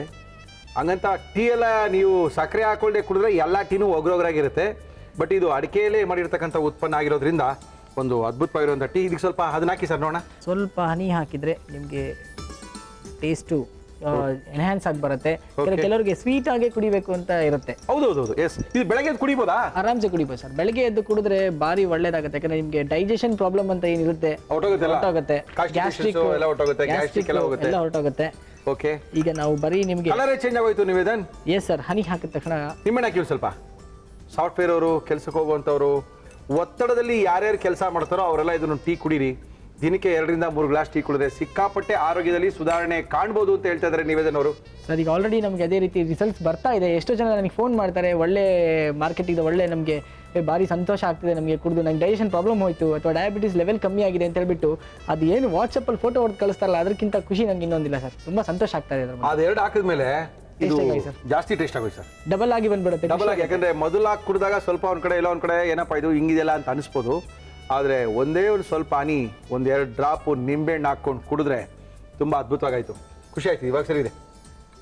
ಹಂಗಂತ ಟೀ ಎಲ್ಲ ನೀವು ಸಕ್ಕರೆ ಹಾಕೊಳ್ಳದೆ ಕುಡಿದ್ರೆ ಎಲ್ಲ ಟೀನೂ ಒಗ್ರಾಗಿರುತ್ತೆ. ಬಟ್ ಇದು ಅಡಿಕೆಯಲ್ಲೇ ಮಾಡಿರ್ತಕ್ಕಂಥ ಉತ್ಪನ್ನ ಆಗಿರೋದ್ರಿಂದ ಒಂದು ಅದ್ಭುತವಾಗಿರುವಂಥ ಟೀ. ಇದಕ್ಕೆ ಸ್ವಲ್ಪ ಅದನ್ನ ಹಾಕಿ ಸರ್ ನೋಡೋಣ. ಸ್ವಲ್ಪ ಹನಿ ಹಾಕಿದ್ರೆ ನಿಮಗೆ ಟೇಸ್ಟು ಎನ್ಹ್ಯಾನ್ಸ್ ಆಗಿ ಬರುತ್ತೆ. ಕೆಲವರಿಗೆ ಸ್ವೀಟ್ ಆಗಿ ಕುಡಿಬೇಕು ಅಂತ ಇರುತ್ತೆ. ಹೌದೌದು ಎಸ್. ಇದು ಬೆಳಗ್ಗೆ ಎದ್ದು ಕುಡಿಬೋದಾ? ಆರಾಮ್ಸೆ ಕುಡಿಬೋದು ಸರ್. ಬೆಳಗ್ಗೆ ಎದ್ದು ಕುಡಿದ್ರೆ ಭಾರಿ ಒಳ್ಳೇದಾಗುತ್ತೆ. ಯಾಕಂದ್ರೆ ನಿಮಗೆ ಡೈಜೆಷನ್ ಪ್ರಾಬ್ಲಮ್ ಅಂತ ಏನಿರುತ್ತೆ ಹೊರಟೋಗುತ್ತೆ. ಗ್ಯಾಸ್ಟ್ರಿಕ್ ಎಲ್ಲ ಹೊರಟೋಗುತ್ತೆ. ಓಕೆ. ಈಗ ನಾವು ಬರೀ ನಿಮಗೆ ಕಲರೇ ಚೇಂಜ್ ಆಗೋಯ್ತು ನಿವೇದನ್. Yes sir. ಹನಿ ಹಾಕಿದ ತಕ್ಷಣ ನಿಮ್ಮನ್ನ ಹಾಕಿ ಸ್ವಲ್ಪ ಸಾಫ್ಟ್ವೇರ್ ಅವರು, ಕೆಲಸಕ್ಕೆ ಹೋಗುವಂಥವ್ರು, ಒತ್ತಡದಲ್ಲಿ ಯಾರ್ಯಾರು ಕೆಲಸ ಮಾಡ್ತಾರೋ ಅವರೆಲ್ಲ ಇದನ್ನು ಟೀ ಕುಡೀರಿ. ದಿನಕ್ಕೆ 2 ರಿಂದ 3 ಗ್ಲಾಸ್ ಟೀ ಕುಡಿದ್ರೆ ಸಿಕ್ಕಾಪಟ್ಟೆ ಆರೋಗ್ಯದಲ್ಲಿ ಸುಧಾರಣೆ ಕಾಣ್ಬೋದು ಅಂತ ಹೇಳ್ತಾ ಇದ್ದಾರೆ ನಿವೇದನ್ ಅವರು. ಸರ್ ಈಗ ಆಲ್ರೆಡಿ ನಮಗೆ ಅದೇ ರೀತಿ ರಿಸಲ್ಟ್ಸ್ ಬರ್ತಾ ಇದೆ. ಎಷ್ಟೋ ಜನ ನನಗೆ ಫೋನ್ ಮಾಡ್ತಾರೆ, ಒಳ್ಳೆ ಮಾರ್ಕೆಟ್ ಇದೆ, ಒಳ್ಳೆ ನಮಗೆ ಭಾರಿ ಸಂತೋಷ ಆಗ್ತಿದೆ ನಮಗೆ ಕುಡಿದು, ನಂಗೆ ಡೈಜೆಷನ್ ಪ್ರಾಬ್ಲಮ್ ಹೋಯಿತು ಅಥವಾ ಡಯಾಬಿಟಿಸ್ ಲೆವೆಲ್ ಕಮ್ಮಿ ಆಗಿದೆ ಅಂತ ಹೇಳ್ಬಿಟ್ಟು ಅದು ಏನು ವಾಟ್ಸಪ್ಪಲ್ಲಿ ಫೋಟೋ ಹೊಡೆದು ಕಳಿಸ್ತಾರಲ್ಲ ಅದಕ್ಕಿಂತ ಖುಷಿ ನಂಗೆ ಇನ್ನೊಂದಿಲ್ಲ ಸರ್. ತುಂಬ ಸಂತೋಷ ಆಗ್ತಾ ಇದೆ. ಅದೆರಡು ಹಾಕಿದ್ಮೇಲೆ ಇದು ಜಾಸ್ತಿ ಟೇಸ್ಟ್ ಆಗೋಯ್ತು ಸರ್. ಡಬಲ್ ಆಗಿ ಬಂದ್ಬಿಡುತ್ತೆ. ಡಬಲ್ ಆಗಿ. ಯಾಕಂದ್ರೆ ಮೊದಲಾಗಿ ಕುಡಿದಾಗ ಸ್ವಲ್ಪ ಒಂದ್ ಕಡೆ ಎಲ್ಲ ಒಂದ್ ಕಡೆ ಏನಪ್ಪ ಇದು ಹಿಂಗಿದೆಯಲ್ಲ ಅಂತ ಅನಿಸ್ಬೋದು. ಆದರೆ ಒಂದೇ ಒಂದು ಸ್ವಲ್ಪ ಹನಿ, 1-2 ಡ್ರಾಪು ನಿಂಬೆಹಣ್ಣು ಹಾಕ್ಕೊಂಡು ಕುಡಿದ್ರೆ ತುಂಬ ಅದ್ಭುತವಾಗಾಯಿತು. ಖುಷಿ ಆಯ್ತು. ಇವಾಗ ಸರಿ ಇದೆ.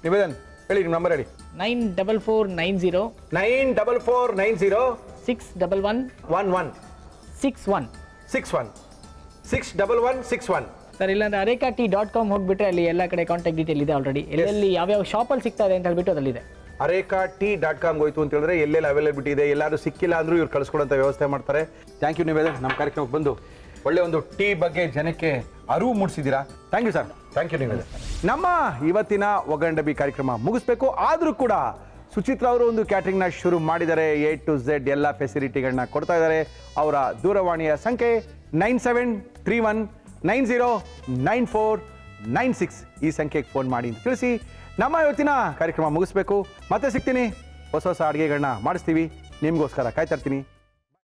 ನಿವೇದನ್ ಹೇಳಿ, ನಿಮ್ಮ ನಂಬರ್ ಹೇಳಿ. 94490 94490 611 61 61161 ಸರ್. ಇಲ್ಲಾಂದ್ರೆ arekati.com ಹೋಗ್ಬಿಟ್ರೆ ಅಲ್ಲಿ ಎಲ್ಲ ಕಡೆ ಕಾಂಟ್ಯಾಕ್ಟ್ ಡೀಟೇಲ್ ಇದೆ ಆಲ್ರೆಡಿ. ಎಲ್ಲೆಲ್ಲಿ ಯಾವ್ಯಾವ ಶಾಪಲ್ಲಿ ಸಿಗ್ತಾ ಇದೆ ಅಂತ ಹೇಳ್ಬಿಟ್ಟು ಅದಲ್ಲಿದೆ. arekati.com ಹೋಯ್ತು ಅಂತ ಹೇಳಿದ್ರೆ ಎಲ್ಲೆಲ್ಲಿ ಅವೈಲೇಬಿಲಿಟಿ ಇದೆ, ಎಲ್ಲರೂ ಸಿಕ್ಕಿಲ್ಲ ಅಂದ್ರೂ ಇವ್ರು ಕಳಿಸ್ಕೊಡೋಂಥ ವ್ಯವಸ್ಥೆ ಮಾಡ್ತಾರೆ. ಥ್ಯಾಂಕ್ ಯು ನಿವೇದನ್, ನಮ್ಮ ಕಾರ್ಯಕ್ರಮಕ್ಕೆ ಬಂದು ಒಳ್ಳೆ ಒಂದು ಟೀ ಬಗ್ಗೆ ಜನಕ್ಕೆ ಅರಿವು ಮೂಡಿಸಿದ್ದೀರಾ. Thank you sir. Thank you Nivedan. ನಮ್ಮ ಇವತ್ತಿನ ಒಗ್ಗಂಡಬಿ ಕಾರ್ಯಕ್ರಮ ಮುಗಿಸ್ಬೇಕು. ಆದರೂ ಕೂಡ ಸುಚಿತ್ರಾ ಅವರು ಒಂದು ಕ್ಯಾಟ್ರಿಂಗ್ನ ಶುರು ಮಾಡಿದ್ದಾರೆ. A to Z ಎಲ್ಲ ಫೆಸಿಲಿಟಿಗಳನ್ನ ಕೊಡ್ತಾ ಇದ್ದಾರೆ. ಅವರ ದೂರವಾಣಿಯ ಸಂಖ್ಯೆ 9731909496. ಈ ಸಂಖ್ಯೆಗೆ ಫೋನ್ ಮಾಡಿ ಅಂತ ತಿಳಿಸಿ ನಮ್ಮ ಇವತ್ತಿನ ಕಾರ್ಯಕ್ರಮ ಮುಗಿಸ್ಬೇಕು. ಮತ್ತೆ ಸಿಗ್ತೀನಿ. ಹೊಸ ಅಡುಗೆಗಳನ್ನ ಮಾಡಿಸ್ತೀವಿ. ನಿಮಗೋಸ್ಕರ ಕಾಯ್ತಾ ಇರ್ತೀನಿ.